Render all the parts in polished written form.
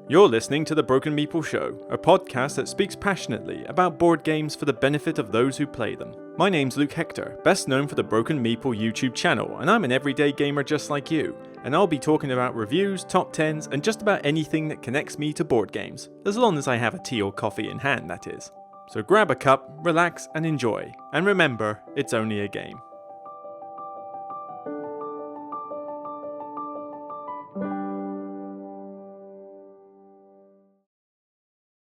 You're listening to The Broken Meeple Show, a podcast that speaks passionately about board games for the benefit of those who play them. My name's Luke Hector, best known for the Broken Meeple YouTube channel, and I'm an everyday gamer just like you. And I'll be talking about reviews, top 10s, and just about anything that connects me to board games, as long as I have a tea or coffee in hand, that is. So grab a cup, relax, and enjoy. And remember, it's only a game.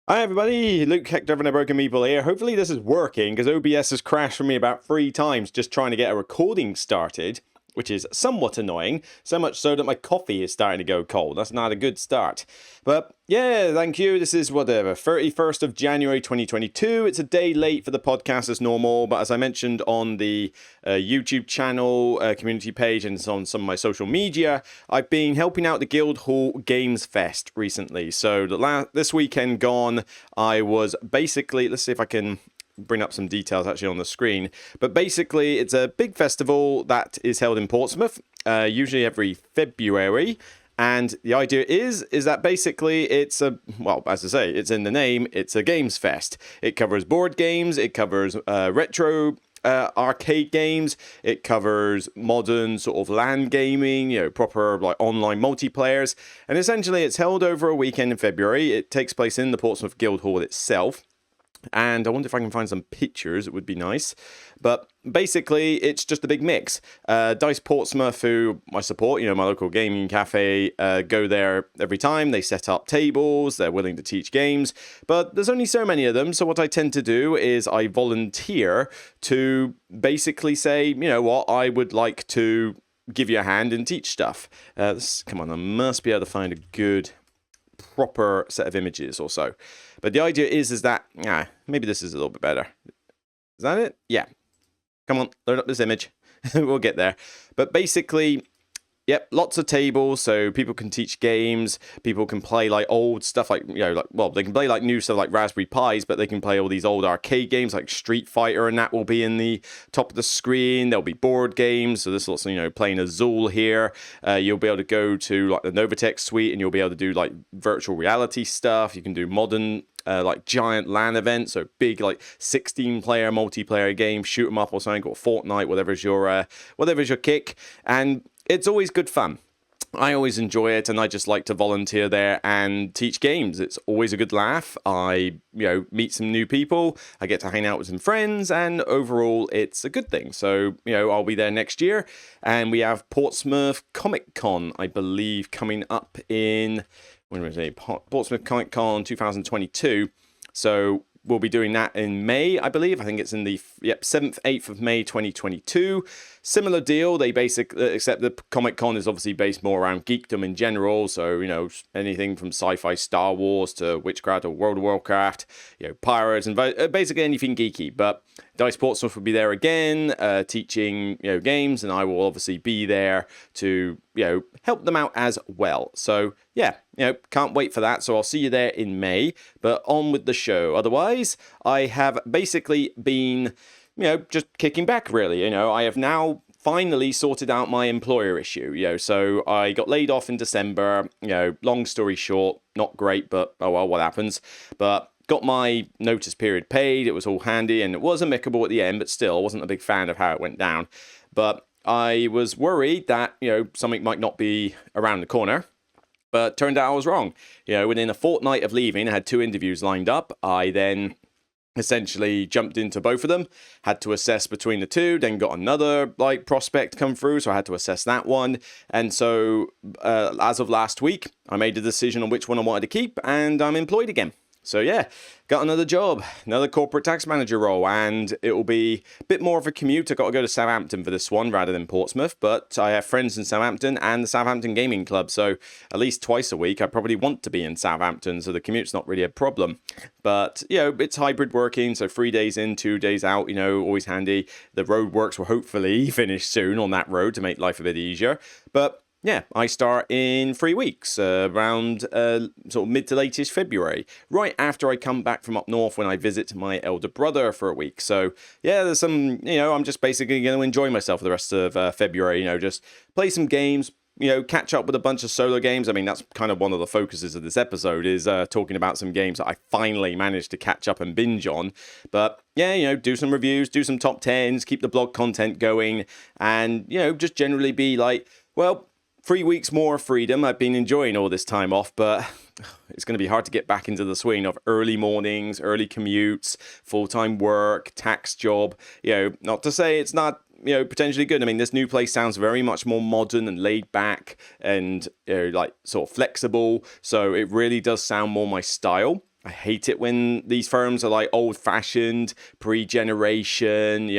Hi everybody, Luke Hector from the Broken Meeple here. Hopefully this is working, because OBS has crashed for me about 3 times just trying to get a recording started, which is somewhat annoying, so much so that my coffee is starting to go cold. That's not a good start. But yeah, thank you. This is whatever, 31st of January 2022. It's a day late for the podcast as normal, but as I mentioned on the YouTube channel, community page, and on some of my social media, I've been helping out the Guildhall Games Fest recently. So this weekend gone, I was basically, let's see if I can bring up some details actually on the screen, but basically it's a big festival that is held in Portsmouth, usually every February. And the idea is that basically it's well, as I say, it's in the name, it's a games fest. It covers board games, it covers retro arcade games, it covers modern sort of LAN gaming, proper like online multiplayers. And essentially it's held over a weekend in February. It takes place in the Portsmouth Guildhall itself. And I wonder if I can find some pictures, it would be nice. But basically, it's just a big mix. Dice Portsmouth, who I support, my local gaming cafe, go there every time. They set up tables, they're willing to teach games. But there's only so many of them, so what I tend to do is I volunteer to basically say, you know what, I would like to give you a hand and teach stuff. Come on, I must be able to find a good proper set of images or so. But the idea is that, maybe this is a little bit better. Is that it? Yeah. Come on, load up this image. We'll get there. But basically, yep, lots of tables, so people can teach games, people can play like old stuff like, they can play like new stuff like Raspberry Pis, but they can play all these old arcade games like Street Fighter, and that will be in the top of the screen. There'll be board games, so this looks, playing Azul here. You'll be able to go to like the Novatech suite, and you'll be able to do like virtual reality stuff. You can do modern like giant LAN events, so big like 16-player multiplayer game, shoot 'em up or something, or Fortnite, whatever's your kick, and it's always good fun. I always enjoy it, and I just like to volunteer there and teach games. It's always a good laugh. I, meet some new people. I get to hang out with some friends, and overall, it's a good thing. So, I'll be there next year, and we have Portsmouth Comic Con, I believe, coming up in, when was it? Portsmouth Comic Con 2022. So we'll be doing that in May, I believe. I think it's in the 7th, 8th of May 2022. Similar deal. They basically, except the Comic Con is obviously based more around geekdom in general. So, anything from sci-fi Star Wars to Witchcraft or World of Warcraft, pirates, and basically anything geeky. But Dice Portsmouth will be there again, teaching, games, and I will obviously be there to, help them out as well. So, yeah, can't wait for that. So I'll see you there in May, but on with the show. Otherwise, I have basically been, just kicking back, really. I have now finally sorted out my employer issue. So I got laid off in December. Long story short, not great, but oh well, what happens? But got my notice period paid. It was all handy, and it was amicable at the end, but still, I wasn't a big fan of how it went down. But I was worried that, something might not be around the corner. But turned out I was wrong. Within a fortnight of leaving, I had 2 interviews lined up. I then essentially jumped into both of them, had to assess between the 2, then got another prospect come through, so I had to assess that one. And so as of last week, I made a decision on which one I wanted to keep, and I'm employed again. So yeah, got another job, another corporate tax manager role, and it will be a bit more of a commute. I've got to go to Southampton for this one rather than Portsmouth, but I have friends in Southampton and the Southampton Gaming Club, so at least twice a week I probably want to be in Southampton, so the commute's not really a problem. But, it's hybrid working, so 3 days in, 2 days out, always handy. The road works will hopefully finish soon on that road to make life a bit easier, but yeah, I start in 3 weeks, around sort of mid to late-ish February, right after I come back from up north when I visit my elder brother for a week. So, yeah, there's some, I'm just basically going to enjoy myself for the rest of February, just play some games, catch up with a bunch of solo games. I mean, that's kind of one of the focuses of this episode, is talking about some games that I finally managed to catch up and binge on. But yeah, do some reviews, do some top 10s, keep the blog content going, and, just generally be like, well, 3 weeks more freedom. I've been enjoying all this time off, but it's going to be hard to get back into the swing of early mornings, early commutes, full-time work, tax job. Not to say it's not, potentially good. I mean, this new place sounds very much more modern and laid back and, like, sort of flexible. So it really does sound more my style. I hate it when these firms are like old-fashioned, pre-generation,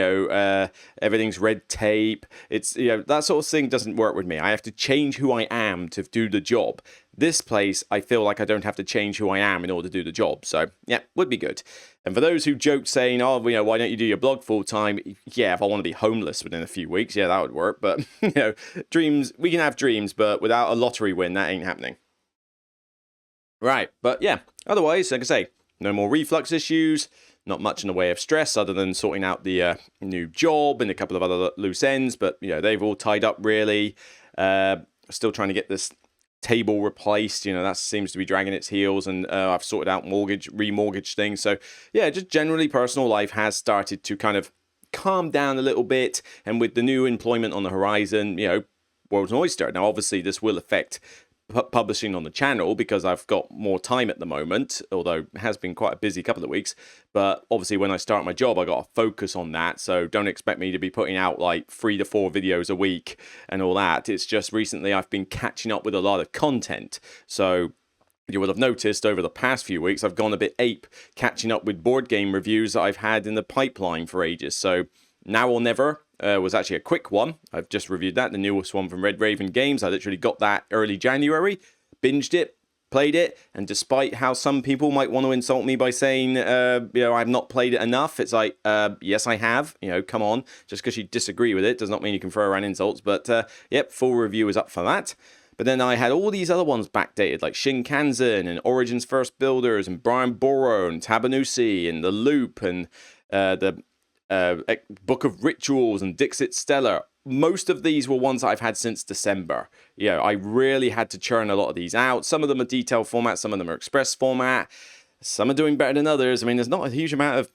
everything's red tape. It's, that sort of thing doesn't work with me. I have to change who I am to do the job. This place, I feel like I don't have to change who I am in order to do the job. So, yeah, would be good. And for those who joked saying, oh, why don't you do your blog full-time? Yeah, if I want to be homeless within a few weeks, yeah, that would work. But, dreams, we can have dreams, but without a lottery win, that ain't happening. Right, but yeah, otherwise, like I say, no more reflux issues, not much in the way of stress other than sorting out the new job and a couple of other loose ends, but, they've all tied up really. Still trying to get this table replaced, that seems to be dragging its heels, and I've sorted out remortgage things. So yeah, just generally personal life has started to kind of calm down a little bit, and with the new employment on the horizon, world's an oyster. Now, obviously, this will affect publishing on the channel because I've got more time at the moment, although it has been quite a busy couple of weeks. But obviously when I start my job, I got to focus on that, so don't expect me to be putting out like 3 to 4 videos a week and all that. It's just recently I've been catching up with a lot of content, so you will have noticed over the past few weeks I've gone a bit ape catching up with board game reviews that I've had in the pipeline for ages. So Now or Never was actually a quick one. I've just reviewed that, the newest one from Red Raven Games. I literally got that early January, binged it, played it, and despite how some people might want to insult me by saying, I've not played it enough, it's like, yes, I have. Come on. Just because you disagree with it does not mean you can throw around insults. But, yep, full review is up for that. But then I had all these other ones backdated, like Shinkansen and Origins First Builders and Brian Boro and Tabanusi and The Loop and the Book of Rituals and Dixit Stellar. Most of these were ones that I've had since December. I really had to churn a lot of these out. Some of them are detailed format, some of them are express format. Some are doing better than others. I mean, there's not a huge amount of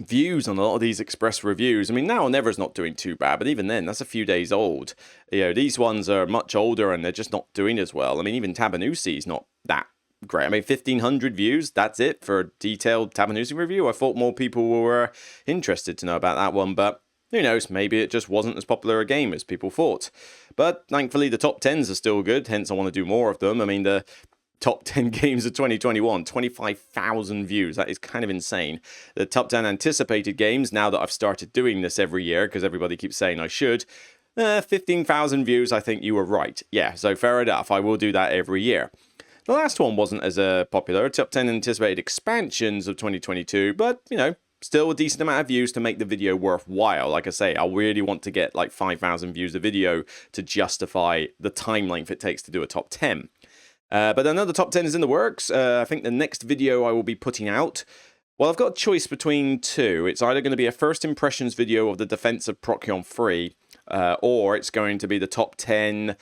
views on a lot of these express reviews. I mean, Now or Never's not doing too bad, but even then, that's a few days old. These ones are much older and they're just not doing as well. I mean, even Tabanusi's not that great. I mean, 1,500 views, that's it for a detailed Tabanusi review. I thought more people were interested to know about that one, but who knows, maybe it just wasn't as popular a game as people thought. But thankfully, the top 10s are still good, hence I want to do more of them. I mean, the top 10 games of 2021, 25,000 views. That is kind of insane. The top 10 anticipated games, now that I've started doing this every year, because everybody keeps saying I should, 15,000 views, I think you were right. Yeah, so fair enough, I will do that every year. The last one wasn't as popular, top 10 anticipated expansions of 2022, but, still a decent amount of views to make the video worthwhile. Like I say, I really want to get like 5,000 views a video to justify the time length it takes to do a top 10. But another top 10 is in the works. I think the next video I will be putting out, well, I've got a choice between two. It's either going to be a first impressions video of the defense of Procyon III, or it's going to be the top 10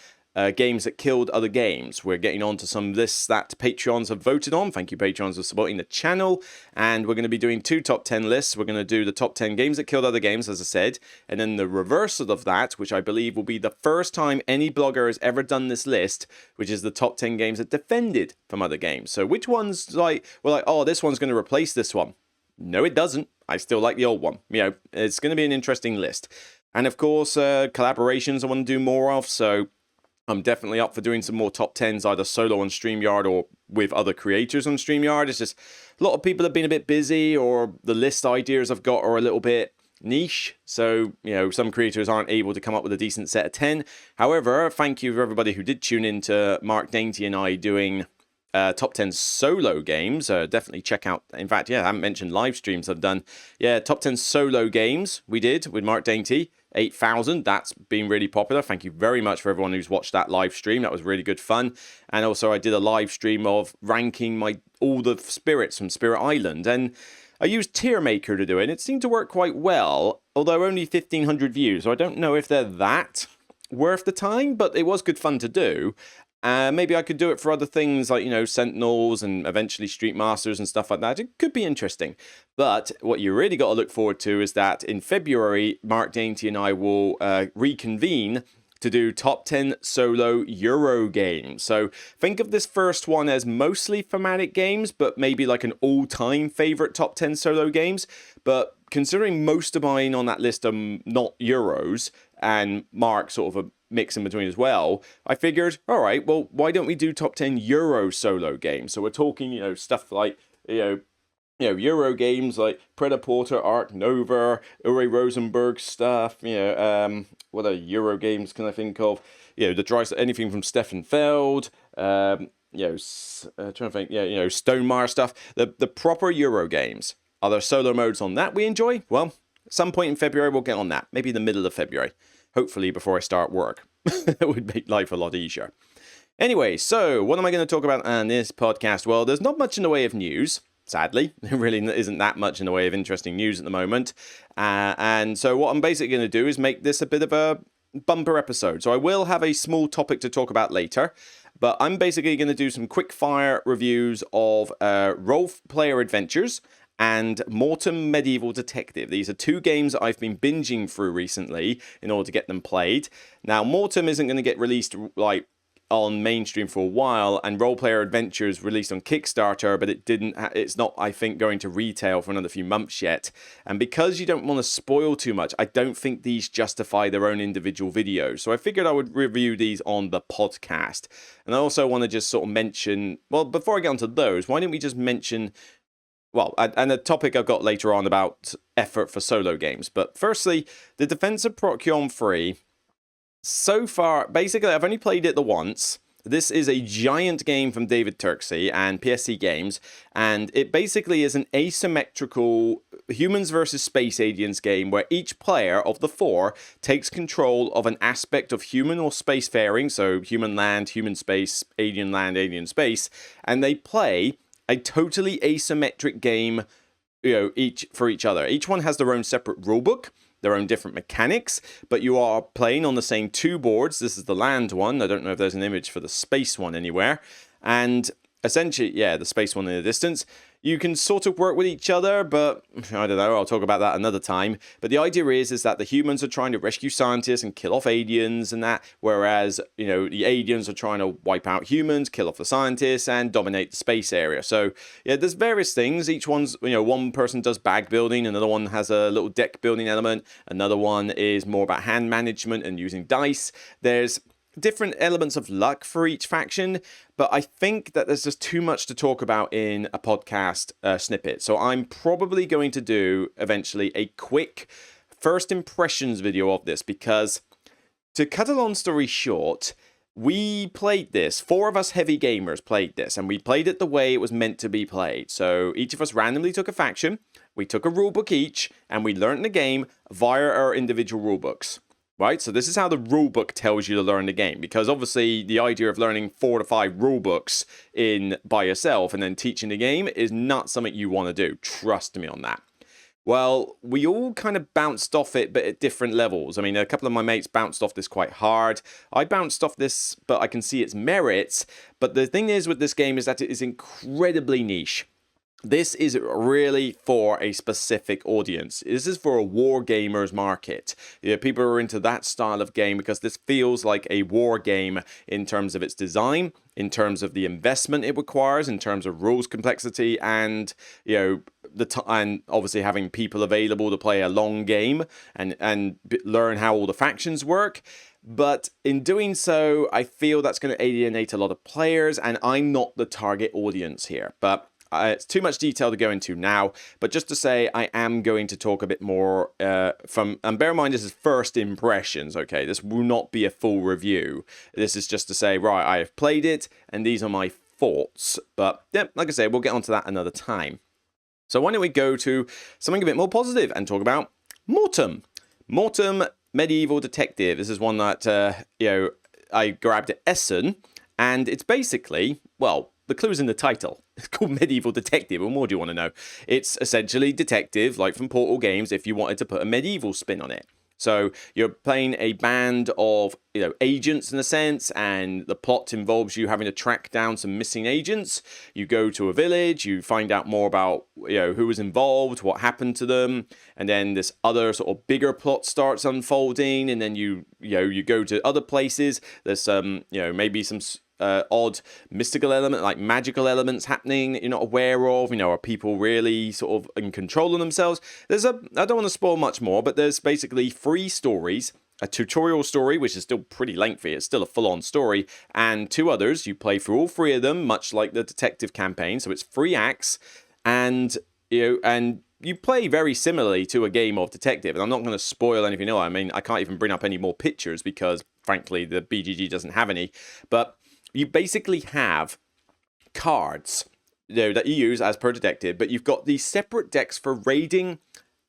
games that killed other games. We're getting on to some lists that Patreons have voted on. Thank you, Patreons, for supporting the channel. And we're going to be doing 2 top 10 lists. We're going to do the top 10 games that killed other games, as I said. And then the reversal of that, which I believe will be the first time any blogger has ever done this list, which is the top 10 games that defended from other games. So which ones, we're like, oh, this one's going to replace this one. No, it doesn't. I still like the old one. It's going to be an interesting list. And of course, collaborations I want to do more of. So I'm definitely up for doing some more top 10s, either solo on StreamYard or with other creators on StreamYard. It's just a lot of people have been a bit busy, or the list ideas I've got are a little bit niche. So, some creators aren't able to come up with a decent set of 10. However, thank you for everybody who did tune in to Mark Dainty and I doing top 10 solo games. Definitely check out, in fact, I haven't mentioned live streams I've done. Top 10 solo games we did with Mark Dainty. 8,000, that's been really popular. Thank you very much for everyone who's watched that live stream. That was really good fun. And also I did a live stream of ranking all the spirits from Spirit Island, and I used Tier Maker to do it, and it seemed to work quite well, although only 1,500 views, so I don't know if they're that worth the time, but it was good fun to do. Maybe I could do it for other things like, Sentinels and eventually Street Masters and stuff like that. It could be interesting. But what you really got to look forward to is that in February, Mark Dainty and I will reconvene to do top 10 solo Euro games. So think of this first one as mostly thematic games, but maybe like an all-time favorite top 10 solo games. But considering most of mine on that list are not Euros, and Mark sort of a mix in between as well, I figured, all right, well, why don't we do top 10 Euro solo games? So we're talking, stuff like, Euro games like Predaporter, Ark Nova, Uri Rosenberg stuff, what other Euro games can I think of? Anything from Stefan Feld, trying to think, Stonemaier stuff. The proper Euro games. Are there solo modes on that we enjoy? Well, at some point in February we'll get on that. Maybe the middle of February. Hopefully before I start work. It would make life a lot easier. Anyway, so what am I going to talk about on this podcast? Well, there's not much in the way of news. Sadly, there really isn't that much in the way of interesting news at the moment. And so what I'm basically going to do is make this a bit of a bumper episode. So I will have a small topic to talk about later. But I'm basically going to do some quick fire reviews of role player adventures and Mortum Medieval Detective. These are two games that I've been binging through recently in order to get them played. Now, Mortum isn't going to get released on mainstream for a while, and Role Player Adventures released on Kickstarter, but it's not, I think, going to retail for another few months yet. And because you don't want to spoil too much, I don't think these justify their own individual videos. So I figured I would review these on the podcast. And I also want to just sort of mention, well, before I get onto those, why don't we just mention, well, and a topic I've got later on about effort for solo games. But firstly, the Defense of Procyon III. So far, basically, I've only played it the once. This is a giant game from David Turksey and PSC Games, and it basically is an asymmetrical humans versus space aliens game where each player of the four takes control of an aspect of human or spacefaring, so human land, human space, alien land, alien space, and they play a totally asymmetric game, each for each other. Each one has their own separate rulebook, their own different mechanics, but you are playing on the same two boards. This is the land one. I don't know if there's an image for the space one anywhere. And essentially, the space one in the distance. You can sort of work with each other, but I don't know, I'll talk about that another time. But the idea is that the humans are trying to rescue scientists and kill off aliens and that, whereas, the aliens are trying to wipe out humans, kill off the scientists, and dominate the space area. So, there's various things. Each one's, one person does bag building, another one has a little deck building element, another one is more about hand management and using dice. There's different elements of luck for each faction, but I think that there's just too much to talk about in a podcast snippet. So I'm probably going to do eventually a quick first impressions video of this, because to cut a long story short, we played this, 4 of us heavy gamers played this, and we played it the way it was meant to be played. So each of us randomly took a faction, we took a rulebook each, and we learned the game via our individual rulebooks. Right, so this is how the rulebook tells you to learn the game, because obviously the idea of learning 4 to 5 rulebooks by yourself and then teaching the game is not something you want to do. Trust me on that. Well, we all kind of bounced off it, but at different levels. I mean, a couple of my mates bounced off this quite hard. I bounced off this, but I can see its merits. But the thing is with this game is that it is incredibly niche. This is really for a specific audience. This is for a war gamers market. People are into that style of game because this feels like a war game in terms of its design, in terms of the investment it requires, in terms of rules complexity, and and obviously having people available to play a long game and learn how all the factions work. But in doing so, I feel that's going to alienate a lot of players, and I'm not the target audience here. But it's too much detail to go into now, but just to say, I am going to talk a bit more and bear in mind this is first impressions, okay? This will not be a full review. This is just to say, right, I have played it, and these are my thoughts. But, like I say, we'll get onto that another time. So why don't we go to something a bit more positive and talk about Mortum. Mortum Medieval Detective. This is one that, I grabbed at Essen, and it's basically, well, the clue's in the title. It's called Medieval Detective. What more do you want to know? It's essentially detective, like from Portal Games, if you wanted to put a medieval spin on it. So you're playing a band of, agents in a sense, and the plot involves you having to track down some missing agents. You go to a village, you find out more about, who was involved, what happened to them, and then this other sort of bigger plot starts unfolding, and then you go to other places. There's maybe some odd mystical element, like magical elements happening that you're not aware of. Are people really sort of in control of themselves? I don't want to spoil much more, but there's basically 3 stories. A tutorial story, which is still pretty lengthy, it's still a full-on story, and 2 others. You play through all 3 of them, much like the detective campaign, so it's 3 acts, and you play very similarly to a game of detective. And I'm not going to spoil anything. I mean, I can't even bring up any more pictures because, frankly, the BGG doesn't have any. But you basically have cards, that you use as per detective, but you've got these separate decks for raiding,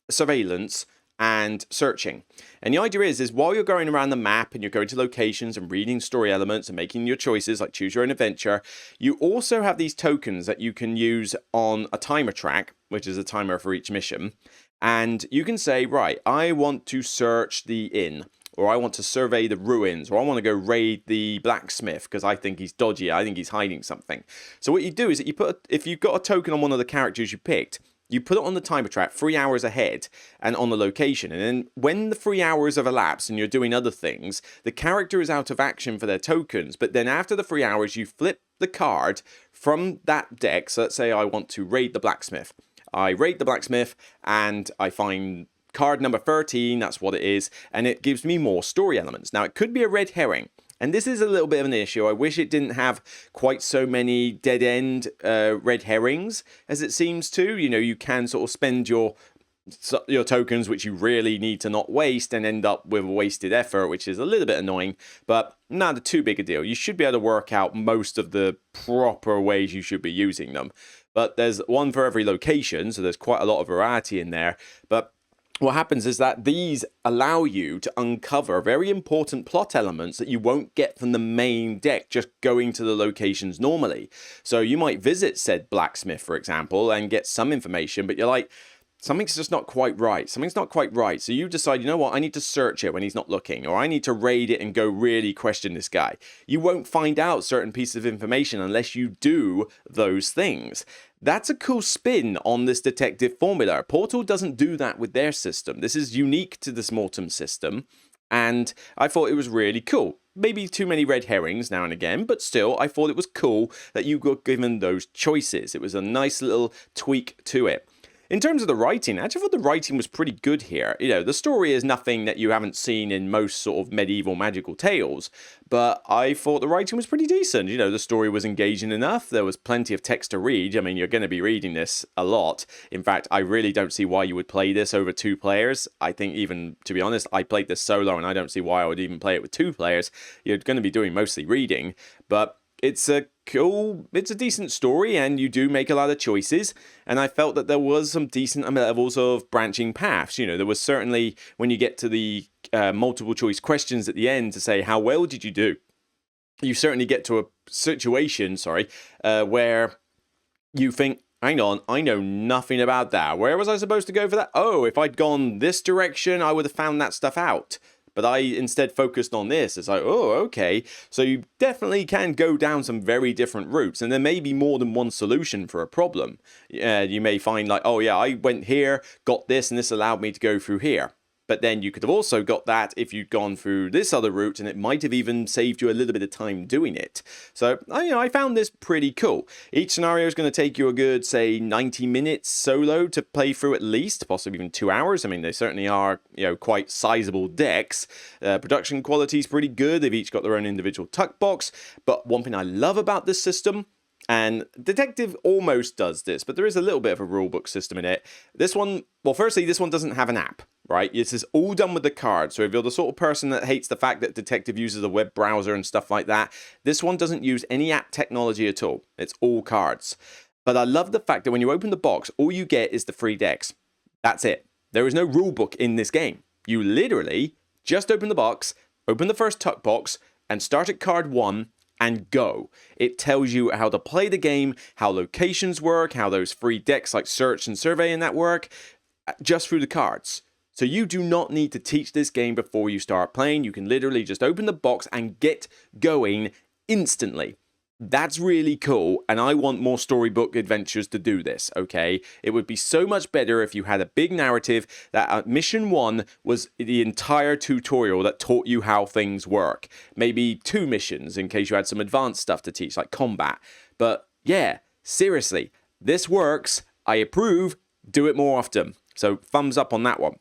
surveillance, and searching. And the idea is while you're going around the map and you're going to locations and reading story elements and making your choices, like choose your own adventure, you also have these tokens that you can use on a timer track, which is a timer for each mission. And you can say, right, I want to search the inn, or I want to survey the ruins, or I want to go raid the blacksmith because I think he's dodgy, I think he's hiding something. So what you do is that if you've got a token on one of the characters you picked, you put it on the timer track 3 hours ahead and on the location. And then when the 3 hours have elapsed and you're doing other things, the character is out of action for their tokens. But then after the 3 hours, you flip the card from that deck. So let's say I want to raid the blacksmith. I raid the blacksmith and I find card number 13, that's what it is. And it gives me more story elements. Now, it could be a red herring. And this is a little bit of an issue. I wish it didn't have quite so many dead-end red herrings as it seems to. You can sort of spend your tokens, which you really need to not waste, and end up with a wasted effort, which is a little bit annoying, but not too big a deal. You should be able to work out most of the proper ways you should be using them. But there's one for every location, so there's quite a lot of variety in there. But what happens is that these allow you to uncover very important plot elements that you won't get from the main deck just going to the locations normally. So you might visit said blacksmith, for example, and get some information, but you're like, something's just not quite right. Something's not quite right. So you decide, you know what, I need to search it when he's not looking, or I need to raid it and go really question this guy. You won't find out certain pieces of information unless you do those things. That's a cool spin on this detective formula. Portal doesn't do that with their system. This is unique to this Mortum system, and I thought it was really cool. Maybe too many red herrings now and again, but still, I thought it was cool that you got given those choices. It was a nice little tweak to it. In terms of the writing, I actually thought the writing was pretty good here. The story is nothing that you haven't seen in most sort of medieval magical tales, but I thought the writing was pretty decent. The story was engaging enough. There was plenty of text to read. I mean, you're going to be reading this a lot. In fact, I really don't see why you would play this over 2 players. I think even, to be honest, I played this solo, and I don't see why I would even play it with 2 players. You're going to be doing mostly reading, but it's a decent story, and you do make a lot of choices, and I felt that there was some decent levels of branching paths. There was certainly, when you get to the multiple choice questions at the end to say, how well did you do? You certainly get to a situation, where you think, hang on, I know nothing about that. Where was I supposed to go for that? Oh, if I'd gone this direction, I would have found that stuff out. But I instead focused on this. It's like, oh, okay. So you definitely can go down some very different routes. And there may be more than one solution for a problem. You may find like, oh yeah, I went here, got this, and this allowed me to go through here. But then you could have also got that if you'd gone through this other route, and it might have even saved you a little bit of time doing it. So, I found this pretty cool. Each scenario is going to take you a good, say, 90 minutes solo to play through at least, possibly even 2 hours. I mean, they certainly are, quite sizable decks. Production quality is pretty good. They've each got their own individual tuck box. But one thing I love about this system, and Detective almost does this, but there is a little bit of a rulebook system in it. This one, well, firstly, this one doesn't have an app, right? This is all done with the card. So if you're the sort of person that hates the fact that Detective uses a web browser and stuff like that, this one doesn't use any app technology at all. It's all cards. But I love the fact that when you open the box, all you get is the 3 decks. That's it. There is no rulebook in this game. You literally just open the box, open the first tuck box, and start at card 1, and go. It tells you how to play the game, how locations work, how those 3 decks like search and survey and that work, just through the cards. So you do not need to teach this game before you start playing. You can literally just open the box and get going instantly. That's really cool, and I want more storybook adventures to do this, okay? It would be so much better if you had a big narrative that mission 1 was the entire tutorial that taught you how things work. Maybe 2 missions in case you had some advanced stuff to teach, like combat. But yeah, seriously, this works. I approve. Do it more often. So thumbs up on that one.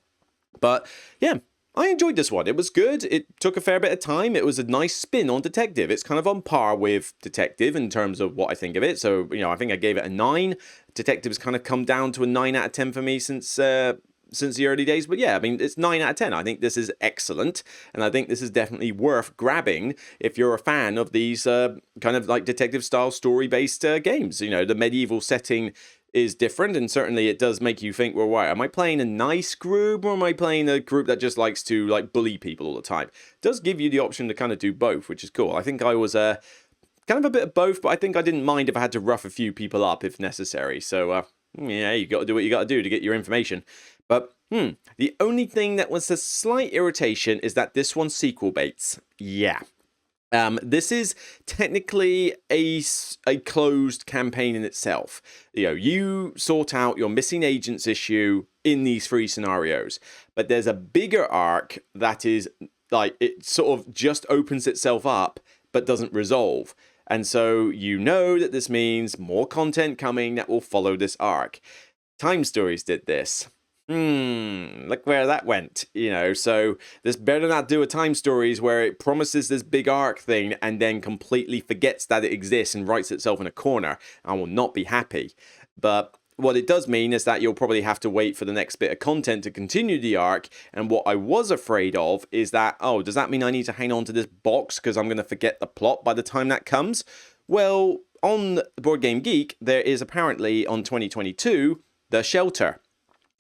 But yeah, I enjoyed this one. It was good. It took a fair bit of time. It was a nice spin on Detective. It's kind of on par with Detective in terms of what I think of it. So, I think I gave it a 9. Detective's kind of come down to a 9 out of 10 for me since the early days. But yeah, I mean, it's 9 out of 10. I think this is excellent. And I think this is definitely worth grabbing if you're a fan of these kind of like detective-style story-based games. The medieval setting is different, and certainly it does make you think, well, why am I playing a nice group, or am I playing a group that just likes to like bully people all the time? It does give you the option to kind of do both, which is cool. I think I was kind of a bit of both, but I think I didn't mind if I had to rough a few people up if necessary. So yeah, you got to do what you got to do to get your information. But the only thing that was a slight irritation is that this one's sequel baits. Yeah. This is technically a closed campaign in itself. You sort out your missing agents issue in these 3 scenarios, but there's a bigger arc that is like, it sort of just opens itself up, but doesn't resolve. And so that this means more content coming that will follow this arc. Time Stories did this. Look where that went, so this better not do a Time Stories where it promises this big arc thing and then completely forgets that it exists and writes itself in a corner. I will not be happy. But what it does mean is that you'll probably have to wait for the next bit of content to continue the arc. And what I was afraid of is that, does that mean I need to hang on to this box because I'm going to forget the plot by the time that comes? Well, on Board Game Geek, there is apparently on 2022, The Shelter.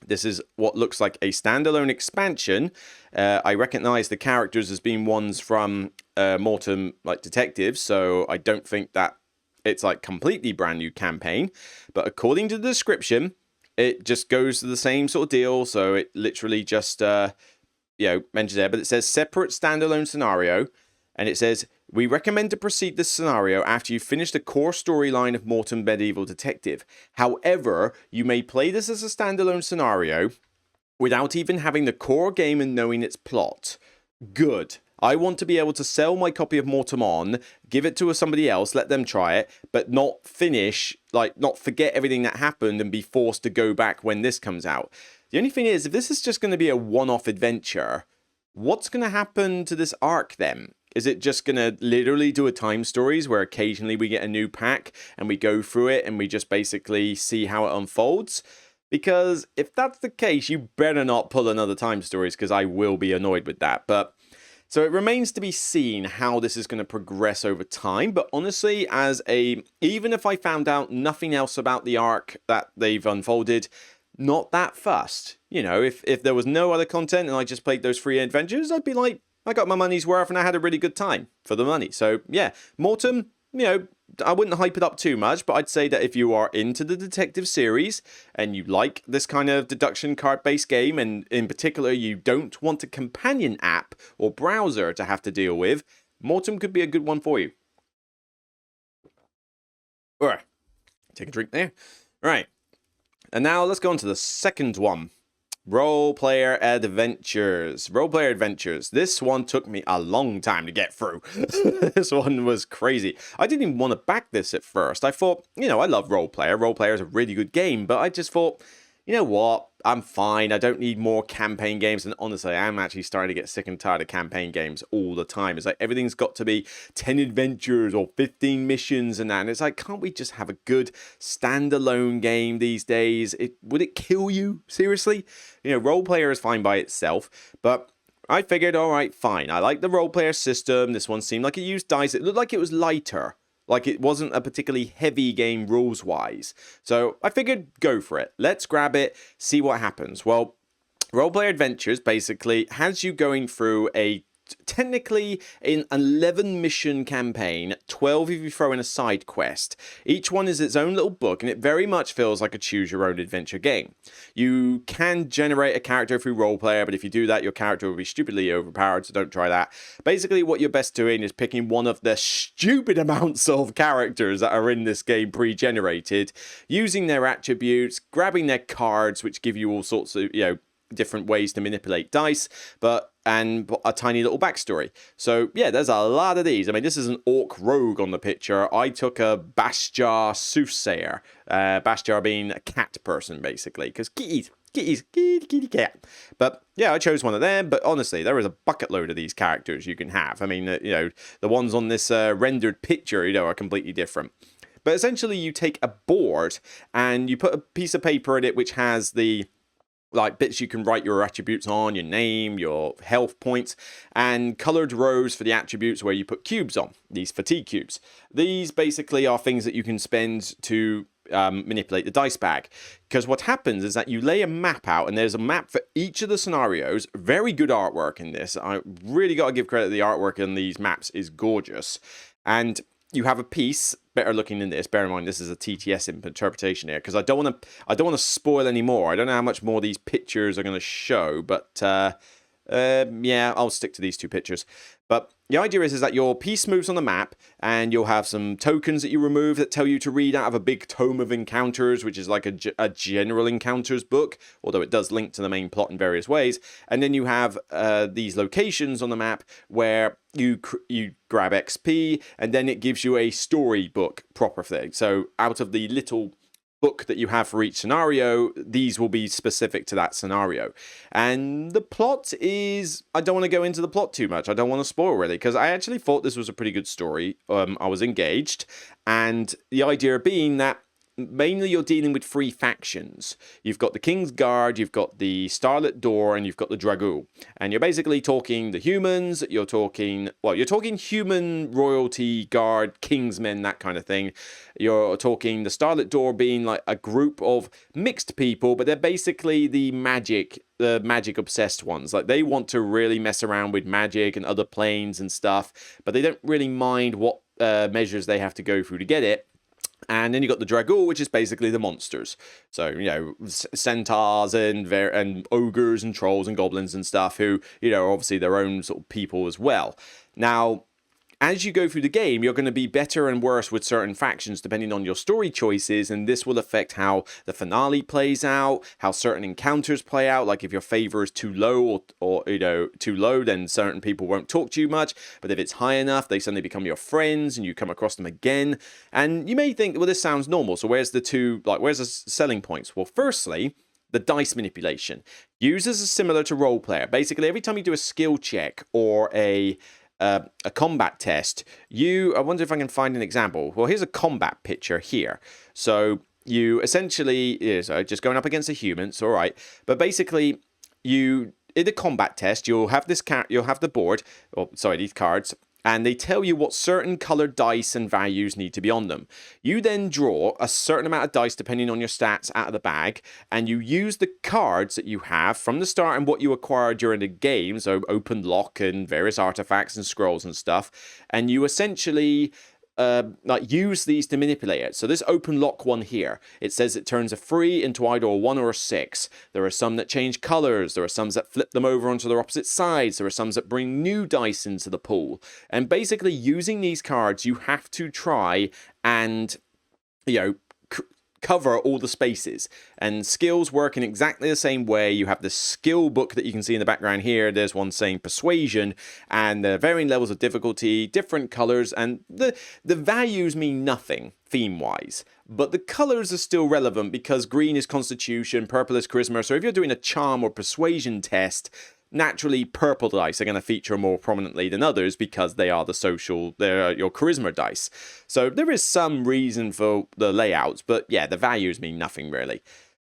This is what looks like a standalone expansion. I recognize the characters as being ones from Mortum, like detectives, so I don't think that it's like completely brand new campaign. But according to the description, it just goes to the same sort of deal. So it literally just, mentions there, but it says separate standalone scenario. And it says, we recommend to proceed this scenario after you finish the core storyline of Mortum Medieval Detective. However, you may play this as a standalone scenario without even having the core game and knowing its plot. Good. I want to be able to sell my copy of Mortum on, give it to somebody else, let them try it, but not forget everything that happened and be forced to go back when this comes out. The only thing is, if this is just going to be a one-off adventure, what's going to happen to this arc then? Is it just going to literally do a Time Stories where occasionally we get a new pack and we go through it and we just basically see how it unfolds? Because if that's the case, you better not pull another Time Stories because I will be annoyed with that. But so it remains to be seen how this is going to progress over time. But honestly, even if I found out nothing else about the arc that they've unfolded, not that fussed. If there was no other content and I just played those 3 adventures, I'd be like, I got my money's worth and I had a really good time for the money. So yeah, Mortum, I wouldn't hype it up too much, but I'd say that if you are into the detective series and you like this kind of deduction card-based game, and in particular you don't want a companion app or browser to have to deal with, Mortum could be a good one for you. All right, take a drink there. All right, and now let's go on to the second one. Role-player adventures. Role-player adventures. This one took me a long time to get through. This one was crazy. I didn't even want to back this at first. I thought, I love Role-player. Role-player is a really good game, but I just thought, you know what? I'm fine. I don't need more campaign games. And honestly, I'm actually starting to get sick and tired of campaign games all the time. It's like everything's got to be 10 adventures or 15 missions and that. And it's like, can't we just have a good standalone game these days? Would it kill you? Seriously? Role player is fine by itself, but I figured, all right, fine. I like the role player system. This one seemed like it used dice. It looked like it was lighter. Like it wasn't a particularly heavy game rules-wise. So I figured, go for it. Let's grab it, see what happens. Well, Roleplay Adventures basically has you going through a technically an 11 mission campaign, 12 if you throw in a side quest. Each one is its own little book, and it very much feels like a choose your own adventure game. You can generate a character through roleplayer, but if you do that, your character will be stupidly overpowered, so don't try that. Basically, what you're best doing is picking one of the stupid amounts of characters that are in this game pre-generated, using their attributes, grabbing their cards, which give you all sorts of, different ways to manipulate dice, and a tiny little backstory. So yeah, there's a lot of these. I mean, this is an orc rogue on the picture. I took a batchelor soothsayer, batchelor being a cat person basically, because kitty cat. But yeah, I chose one of them. But honestly, there is a bucket load of these characters you can have. I mean, the ones on this rendered picture, are completely different. But essentially, you take a board and you put a piece of paper in it which has the bits you can write your attributes on, your name, your health points, and colored rows for the attributes where you put cubes on, these fatigue cubes. These basically are things that you can spend to manipulate the dice bag. Because what happens is that you lay a map out, and there's a map for each of the scenarios. Very good artwork in this. I really got to give credit to the artwork in these maps is gorgeous. And you have a piece better looking than this. Bear in mind, this is a TTS interpretation here, because I don't want to spoil any more. I don't know how much more these pictures are going to show, but yeah, I'll stick to these two pictures. But the idea is that your piece moves on the map, and you'll have some tokens that you remove that tell you to read out of a big tome of encounters, which is like a general encounters book, although it does link to the main plot in various ways. And then you have these locations on the map where you grab XP, and then it gives you a storybook proper thing. So out of the little book that you have for each scenario, these will be specific to that scenario. And the plot is, I don't want to go into the plot too much. I don't want to spoil really, because I actually thought this was a pretty good story. I was engaged, and the idea being that mainly you're dealing with three factions. You've got the King's Guard, you've got the Starlit Door, and you've got the Dragul. And you're basically talking the humans, you're talking human royalty, guard, kingsmen, that kind of thing. You're talking the Starlit Door being like a group of mixed people, but they're basically the magic obsessed ones. Like, they want to really mess around with magic and other planes and stuff, but they don't really mind what measures they have to go through to get it. And then you got the Dragul, which is basically the monsters. So, centaurs and ogres and trolls and goblins and stuff who, are obviously their own sort of people as well. Now, as you go through the game, you're going to be better and worse with certain factions depending on your story choices, and this will affect how the finale plays out, how certain encounters play out. Like, if your favor is too low or too low, then certain people won't talk to you much. But if it's high enough, they suddenly become your friends and you come across them again. And you may think, well, this sounds normal. So where's the selling points? Well, firstly, the dice manipulation. Users are similar to role player. Basically, every time you do a skill check or a combat test, I wonder if I can find an example. Well, here's a combat picture here. So you essentially, just going up against a human, it's all right. But basically, in a combat test, you'll have the board, these cards, and they tell you what certain colored dice and values need to be on them. You then draw a certain amount of dice depending on your stats out of the bag, and you use the cards that you have from the start and what you acquire during the game, so open lock and various artifacts and scrolls and stuff, and you essentially use these to manipulate it. So this open lock one here, it says it turns a 3 into either a 1 or a 6. There are some that change colors. There are some that flip them over onto their opposite sides. There are some that bring new dice into the pool. And basically, using these cards, you have to try and, cover all the spaces. And skills work in exactly the same way. You have the skill book that you can see in the background here. There's one saying persuasion, and there are varying levels of difficulty, different colors, and the values mean nothing theme-wise. But the colors are still relevant because green is constitution, purple is charisma. So if you're doing a charm or persuasion test, naturally purple dice are going to feature more prominently than others because they're your charisma dice. So there is some reason for the layouts, but yeah, the values mean nothing really.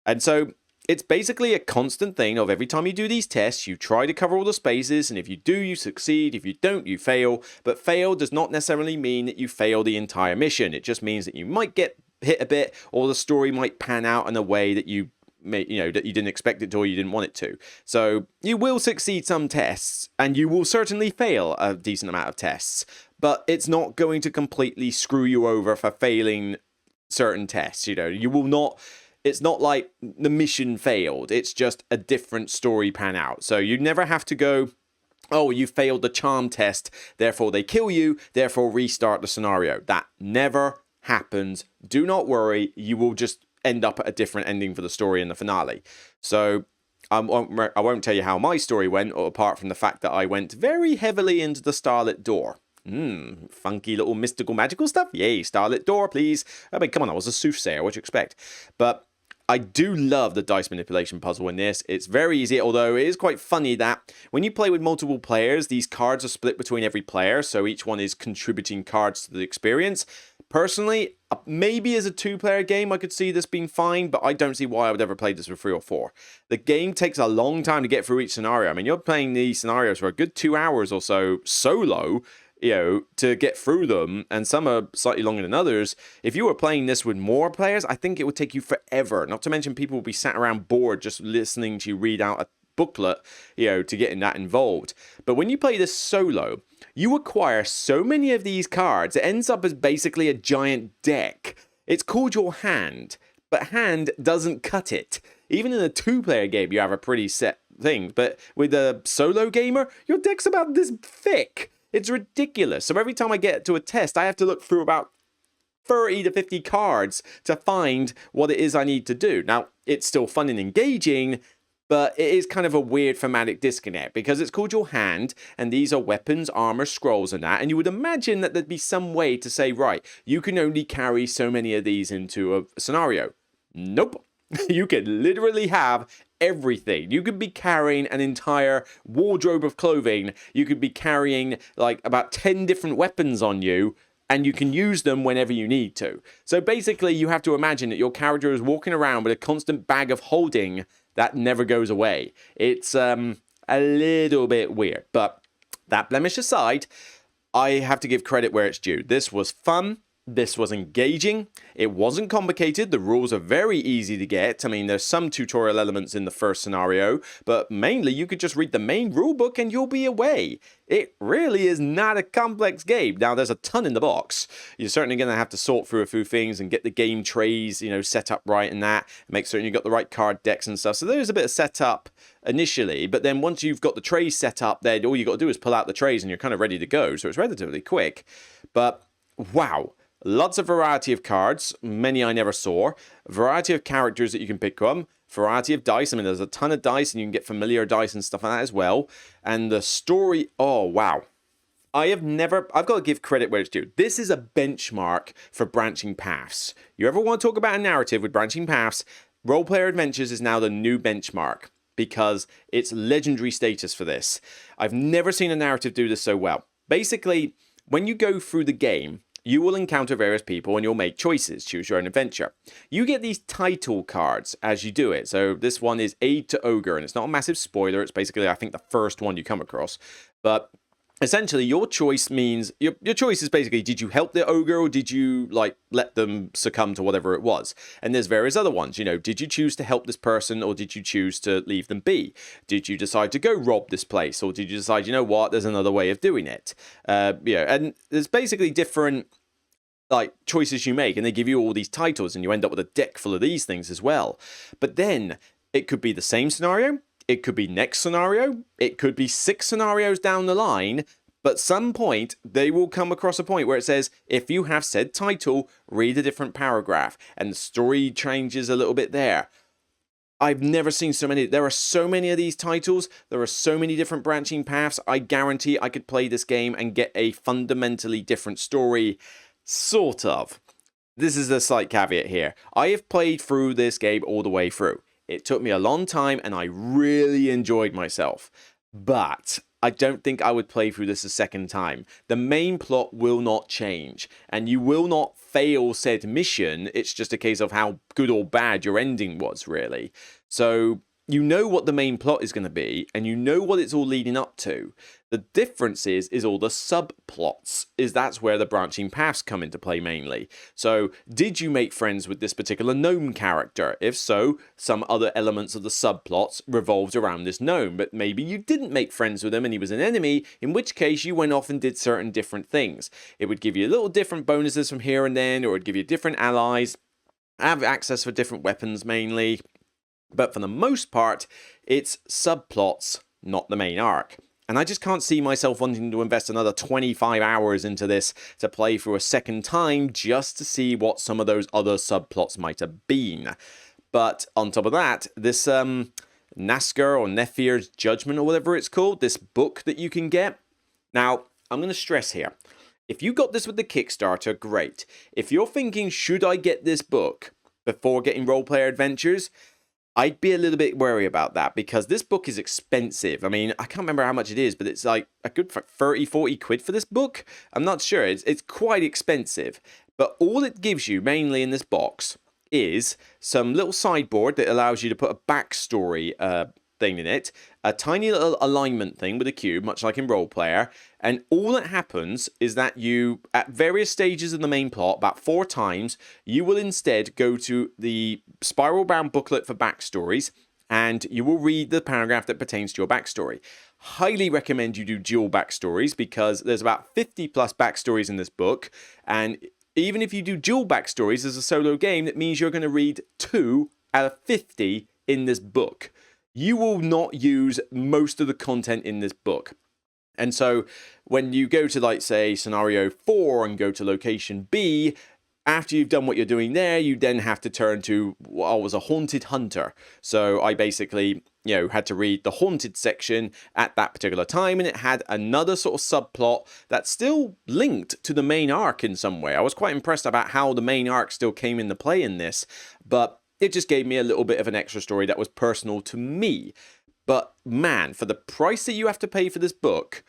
And so it's basically a constant thing of every time you do these tests, you try to cover all the spaces, and if you do, you succeed. If you don't, you fail. But fail does not necessarily mean that you fail the entire mission. It just means that you might get hit a bit, or the story might pan out in a way that you that you didn't expect it to or you didn't want it to. So you will succeed some tests, and you will certainly fail a decent amount of tests, but it's not going to completely screw you over for failing certain tests. You will not. It's not like the mission failed. It's just a different story pan out. So you never have to go, oh, you failed the charm test, therefore they kill you, therefore restart the scenario. That never happens. Do not worry. You will just end up at a different ending for the story in the finale. So I won't tell you how my story went, apart from the fact that I went very heavily into the Starlit Door. Funky little mystical magical stuff. Yay, Starlit Door, please. I mean, come on, I was a soothsayer. What do you expect? But I do love the dice manipulation puzzle in this. It's very easy, although it is quite funny that when you play with multiple players, these cards are split between every player, so each one is contributing cards to the experience. Personally, maybe as a 2-player game, I could see this being fine, but I don't see why I would ever play this with 3 or 4. The game takes a long time to get through each scenario. I mean, you're playing these scenarios for a good 2 hours or so solo, to get through them, and some are slightly longer than others. If you were playing this with more players, I think it would take you forever. Not to mention people will be sat around bored just listening to you read out a booklet, to getting that involved. But when you play this solo, you acquire so many of these cards, it ends up as basically a giant deck. It's called your hand, but hand doesn't cut it. Even in a 2-player game, you have a pretty set thing, but with a solo gamer, your deck's about this thick. It's ridiculous. So every time I get to a test, I have to look through about 30 to 50 cards to find what it is I need to do. Now, it's still fun and engaging, but it is kind of a weird thematic disconnect because it's called your hand, and these are weapons, armor, scrolls, and that. And you would imagine that there'd be some way to say, right, you can only carry so many of these into a scenario. Nope. You can literally have everything. You could be carrying an entire wardrobe of clothing. You could be carrying like about 10 different weapons on you, and you can use them whenever you need to. So basically, you have to imagine that your character is walking around with a constant bag of holding that never goes away. It's a little bit weird, but that blemish aside, I have to give credit where it's due. This was fun. This was engaging. It wasn't complicated. The rules are very easy to get. I mean, there's some tutorial elements in the first scenario, but mainly you could just read the main rulebook and you'll be away. It really is not a complex game. Now, there's a ton in the box. You're certainly going to have to sort through a few things and get the game trays, set up right and that. Make certain you've got the right card decks and stuff. So there's a bit of setup initially, but then once you've got the trays set up, then all you got to do is pull out the trays and you're kind of ready to go. So it's relatively quick. But wow. Lots of variety of cards, many I never saw, variety of characters that you can pick from, variety of dice. I mean, there's a ton of dice and you can get familiar dice and stuff like that as well. And the story, oh, wow. I've got to give credit where it's due. This is a benchmark for branching paths. You ever want to talk about a narrative with branching paths, Role Player Adventures is now the new benchmark because it's legendary status for this. I've never seen a narrative do this so well. Basically, when you go through the game, you will encounter various people and you'll make choices, choose your own adventure. You get these title cards as you do it. So this one is Aid to Ogre, and it's not a massive spoiler. It's basically, I think, the first one you come across. But essentially, your choice means, your choice is basically, did you help the ogre or did you, let them succumb to whatever it was? And there's various other ones, did you choose to help this person or did you choose to leave them be? Did you decide to go rob this place or did you decide, you know what, there's another way of doing it? And there's basically different choices you make, and they give you all these titles and you end up with a deck full of these things as well. But then it could be the same scenario, it could be next scenario, it could be 6 scenarios down the line, but some point they will come across a point where it says, if you have said title, read a different paragraph, and the story changes a little bit there. I've never seen so many. There are so many of these titles. There are so many different branching paths. I guarantee I could play this game and get a fundamentally different story. Sort of. This is a slight caveat here. I have played through this game all the way through. It took me a long time and I really enjoyed myself. But I don't think I would play through this a second time. The main plot will not change and you will not fail said mission. It's just a case of how good or bad your ending was, really. So you know what the main plot is going to be, and you know what it's all leading up to. The difference is all the subplots, that's where the branching paths come into play mainly. So, did you make friends with this particular gnome character? If so, some other elements of the subplots revolved around this gnome, but maybe you didn't make friends with him and he was an enemy, in which case you went off and did certain different things. It would give you little different bonuses from here and then, or it would give you different allies, have access for different weapons mainly. But for the most part, it's subplots, not the main arc. And I just can't see myself wanting to invest another 25 hours into this to play through a second time just to see what some of those other subplots might have been. But on top of that, this Nasker or Nephir's Judgment or whatever it's called, this book that you can get. Now, I'm going to stress here. If you got this with the Kickstarter, great. If you're thinking, should I get this book before getting Roleplayer Adventures? I'd be a little bit wary about that because this book is expensive. I mean, I can't remember how much it is, but it's like a good 30, 40 quid for this book. I'm not sure. It's quite expensive. But all it gives you mainly in this box is some little sideboard that allows you to put a backstory thing in it, a tiny little alignment thing with a cube, much like in Roleplayer, and all that happens is that you, at various stages of the main plot, about 4 times, you will instead go to the spiral-bound booklet for backstories, and you will read the paragraph that pertains to your backstory. Highly recommend you do dual backstories, because there's about 50 plus backstories in this book, and even if you do dual backstories as a solo game, that means you're going to read 2 out of 50 in this book. You will not use most of the content in this book. And so when you go to, like, say, scenario 4 and go to location B, after you've done what you're doing there, you then have to turn to what was a haunted hunter. So I basically, had to read the haunted section at that particular time, and it had another sort of subplot that's still linked to the main arc in some way. I was quite impressed about how the main arc still came into play in this, but it just gave me a little bit of an extra story that was personal to me. But man, for the price that you have to pay for this book,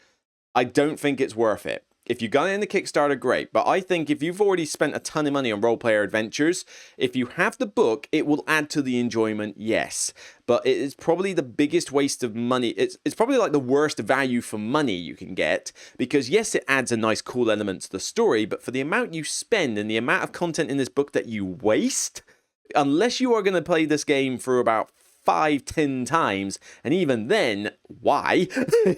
I don't think it's worth it. If you got it in the Kickstarter, great. But I think if you've already spent a ton of money on Roleplayer Adventures, if you have the book, it will add to the enjoyment, yes. But it is probably the biggest waste of money. It's probably like the worst value for money you can get. Because yes, it adds a nice cool element to the story, but for the amount you spend and the amount of content in this book that you waste, unless you are going to play this game for about 5-10 times, and even then, why?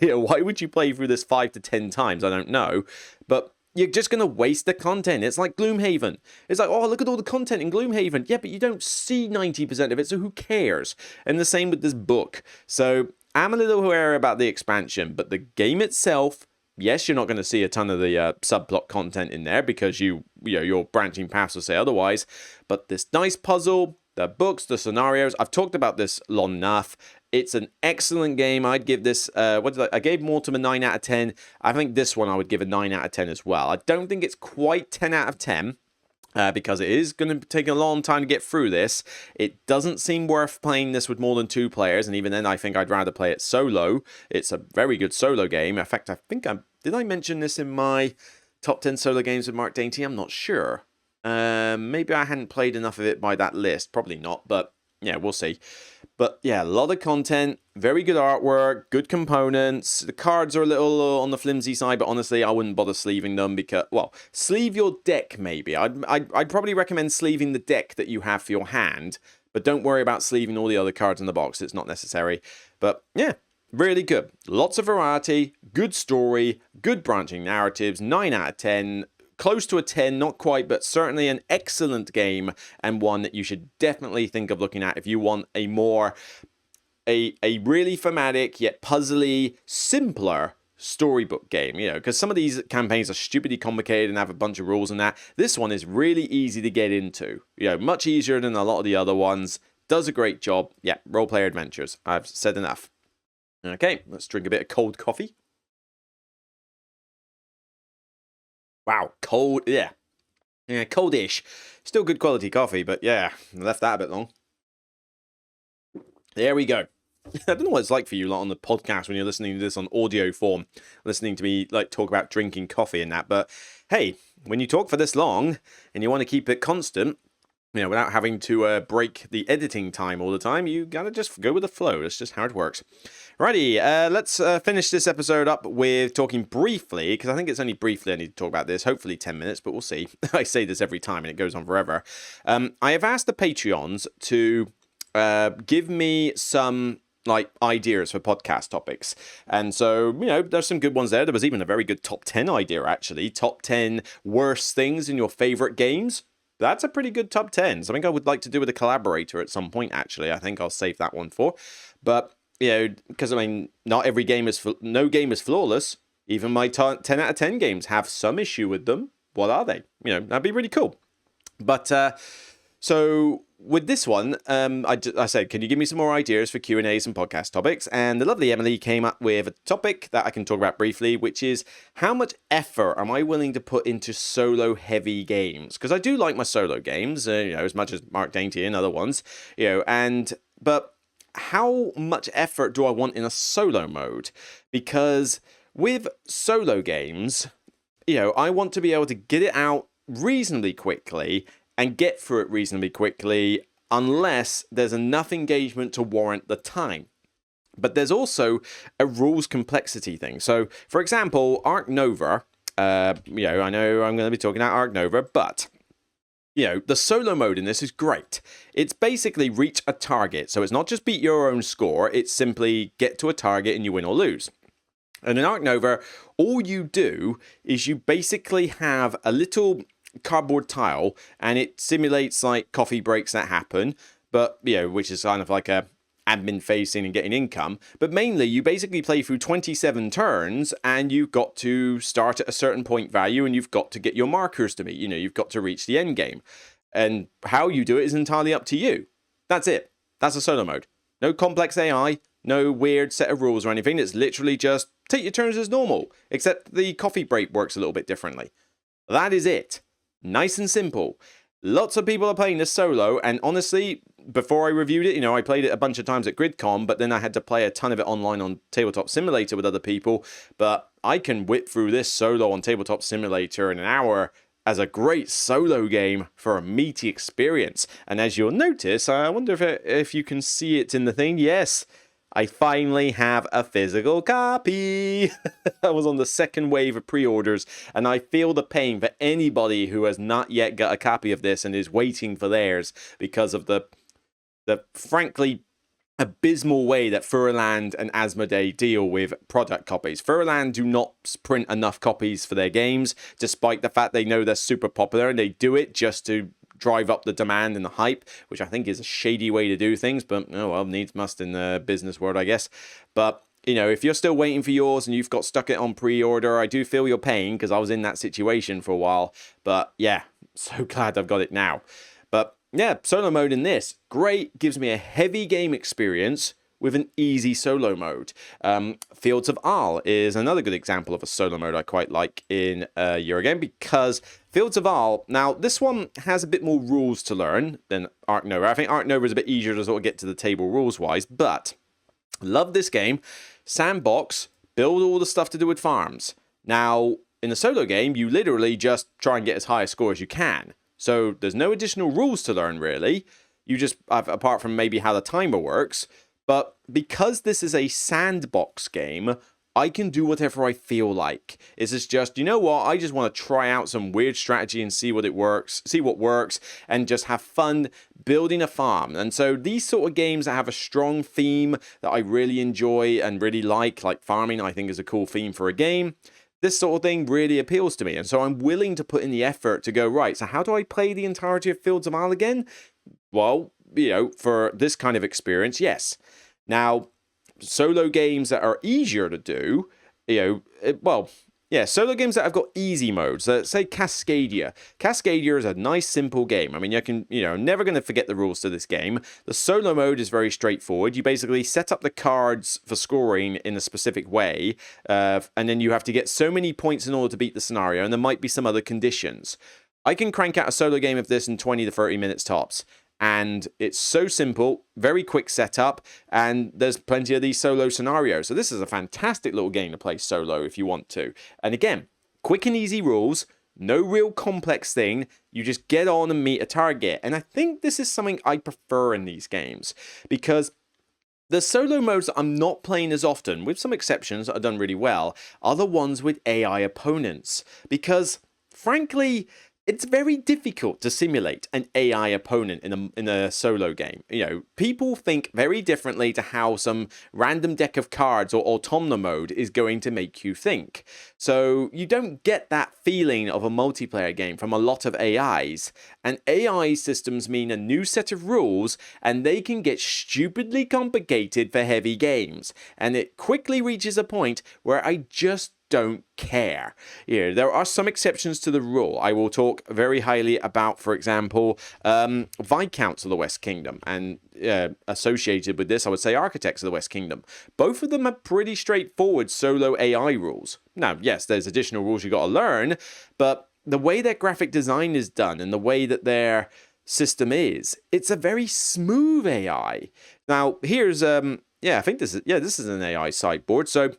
Why would you play through this 5 to 10 times? I don't know. But you're just going to waste the content. It's like Gloomhaven. It's like, oh, look at all the content in Gloomhaven. Yeah, but you don't see 90% of it, so who cares? And the same with this book. So I'm a little wary about the expansion, but the game itself, yes, you're not going to see a ton of the subplot content in there because your branching paths will say otherwise. But this nice puzzle, the books, the scenarios, I've talked about this long enough. It's an excellent game. I'd give this, I gave Mortum a 9 out of 10. I think this one I would give a 9 out of 10 as well. I don't think it's quite 10 out of 10. Because it is going to take a long time to get through this. It doesn't seem worth playing this with more than 2 players, and even then I think I'd rather play it solo. It's a very good solo game. In fact, I think did I mention this in my top 10 solo games with Mark Dainty? I'm not sure. Maybe I hadn't played enough of it by that list. Probably not, but yeah, we'll see. But yeah, a lot of content, very good artwork, good components. The cards are a little on the flimsy side, but honestly, I wouldn't bother sleeving them because, well, sleeve your deck maybe. I'd probably recommend sleeving the deck that you have for your hand, but don't worry about sleeving all the other cards in the box. It's not necessary. But yeah, really good. Lots of variety, good story, good branching narratives, 9 out of 10. Close to a 10, not quite, but certainly an excellent game and one that you should definitely think of looking at if you want a really thematic yet puzzly, simpler storybook game, because some of these campaigns are stupidly complicated and have a bunch of rules and that. This one is really easy to get into, much easier than a lot of the other ones. Does a great job. Yeah, Roleplayer Adventures. I've said enough. Okay, let's drink a bit of cold coffee. Wow, cold, yeah, coldish. Still good quality coffee, but yeah, I left that a bit long. There we go. I don't know what it's like for you lot on the podcast when you're listening to this on audio form, listening to me like talk about drinking coffee and that, but hey, when you talk for this long and you want to keep it constant, You know, without having to break the editing time all the time, you gotta just go with the flow. That's just how it works. Righty, let's finish this episode up with talking briefly, because I think it's only briefly I need to talk about this, hopefully 10 minutes, but we'll see. I say this every time and it goes on forever. I have asked the Patreons to give me some ideas for podcast topics. And so, you know, there's some good ones there. There was even a very good top 10 idea, actually. Top 10 worst things in your favorite games. That's a pretty good top 10. Something I would like to do with a collaborator at some point, actually. I think I'll save that one for. But, you know, because, I mean, not every game is... no game is flawless. Even my 10 out of 10 games have some issue with them. What are they? You know, that'd be really cool. But, so... with this one, I said, can you give me some more ideas for Q&As and podcast topics? And the lovely Emily came up with a topic that I can talk about briefly, which is how much effort am I willing to put into solo-heavy games? Because I do like my solo games, you know, as much as Mark Dainty and other ones, you know, but how much effort do I want in a solo mode? Because with solo games, you know, I want to be able to get it out reasonably quickly and get through it reasonably quickly unless there's enough engagement to warrant the time. But there's also a rules complexity thing. So, for example, Ark Nova, you know, I know I'm going to be talking about Ark Nova, but, you know, the solo mode in this is great. It's basically reach a target. So it's not just beat your own score, it's simply get to a target and you win or lose. And in Ark Nova, all you do is you basically have a little cardboard tile and it simulates like coffee breaks that happen, but you know, which is kind of like a admin facing and getting income, but mainly you basically play through 27 turns and you've got to start at a certain point value and you've got to get your markers to meet, you know, you've got to reach the end game, and how you do it is entirely up to you. That's it. That's a solo mode. No complex AI, no weird set of rules or anything. It's literally just take your turns as normal, except the coffee break works a little bit differently. That is it. Nice and simple. Lots of people are playing this solo, and honestly, before I reviewed it, you know, I played it a bunch of times at GridCon, but then I had to play a ton of it online on Tabletop Simulator with other people, but I can whip through this solo on Tabletop Simulator in an hour as a great solo game for a meaty experience. And as you'll notice, I wonder if you can see it in the thing. Yes, I finally have a physical copy. I was on the second wave of pre-orders, and I feel the pain for anybody who has not yet got a copy of this and is waiting for theirs because of the frankly abysmal way that Furland and Asmodee deal with product copies. Furland do not print enough copies for their games, despite the fact they know they're super popular, and they do it just to drive up the demand and the hype, which I think is a shady way to do things, but oh well, needs must in the business world, I guess. But, you know, if you're still waiting for yours and you've got stuck it on pre-order, I do feel your pain because I was in that situation for a while. But yeah, so glad I've got it now. But yeah, solo mode in this, great, gives me a heavy game experience with an easy solo mode. Fields of Arle is another good example of a solo mode I quite like in Eurogame, because Fields of Arle, now this one has a bit more rules to learn than Ark Nova. I think Ark Nova is a bit easier to sort of get to the table rules-wise, but love this game. Sandbox, build all the stuff to do with farms. Now, in a solo game, you literally just try and get as high a score as you can. So there's no additional rules to learn, really. You just, apart from maybe how the timer works. But because this is a sandbox game, I can do whatever I feel like. It's just, you know what, I just want to try out some weird strategy and see what works, and just have fun building a farm. And so these sort of games that have a strong theme that I really enjoy and really like farming, I think is a cool theme for a game. This sort of thing really appeals to me. And so I'm willing to put in the effort to go, right, so how do I play the entirety of Fields of Arle again? Well, you know, for this kind of experience, yes. Now, solo games that are easier to do, you know, solo games that have got easy modes. Say Cascadia. Cascadia is a nice, simple game. I mean, never going to forget the rules to this game. The solo mode is very straightforward. You basically set up the cards for scoring in a specific way, and then you have to get so many points in order to beat the scenario, and there might be some other conditions. I can crank out a solo game of this in 20 to 30 minutes tops. And it's so simple, very quick setup, and there's plenty of these solo scenarios. So this is a fantastic little game to play solo if you want to. And again, quick and easy rules, No real complex thing. You just get on and meet a target. And I think this is something I prefer in these games, because the solo modes that I'm not playing as often, with some exceptions that are done really well, are the ones with AI opponents. Because, frankly, it's very difficult to simulate an AI opponent in a solo game. You know, people think very differently to how some random deck of cards or automata mode is going to make you think. So you don't get that feeling of a multiplayer game from a lot of AIs. And AI systems mean a new set of rules, and they can get stupidly complicated for heavy games. And it quickly reaches a point where I just don't care. You know, there are some exceptions to the rule. I will talk very highly about, for example, Viscounts of the West Kingdom, and associated with this, I would say Architects of the West Kingdom. Both of them are pretty straightforward solo AI rules. Now, yes, there's additional rules you got to learn, but the way their graphic design is done and the way that their system is, it's a very smooth AI. Now, here's I think this is an AI sideboard. So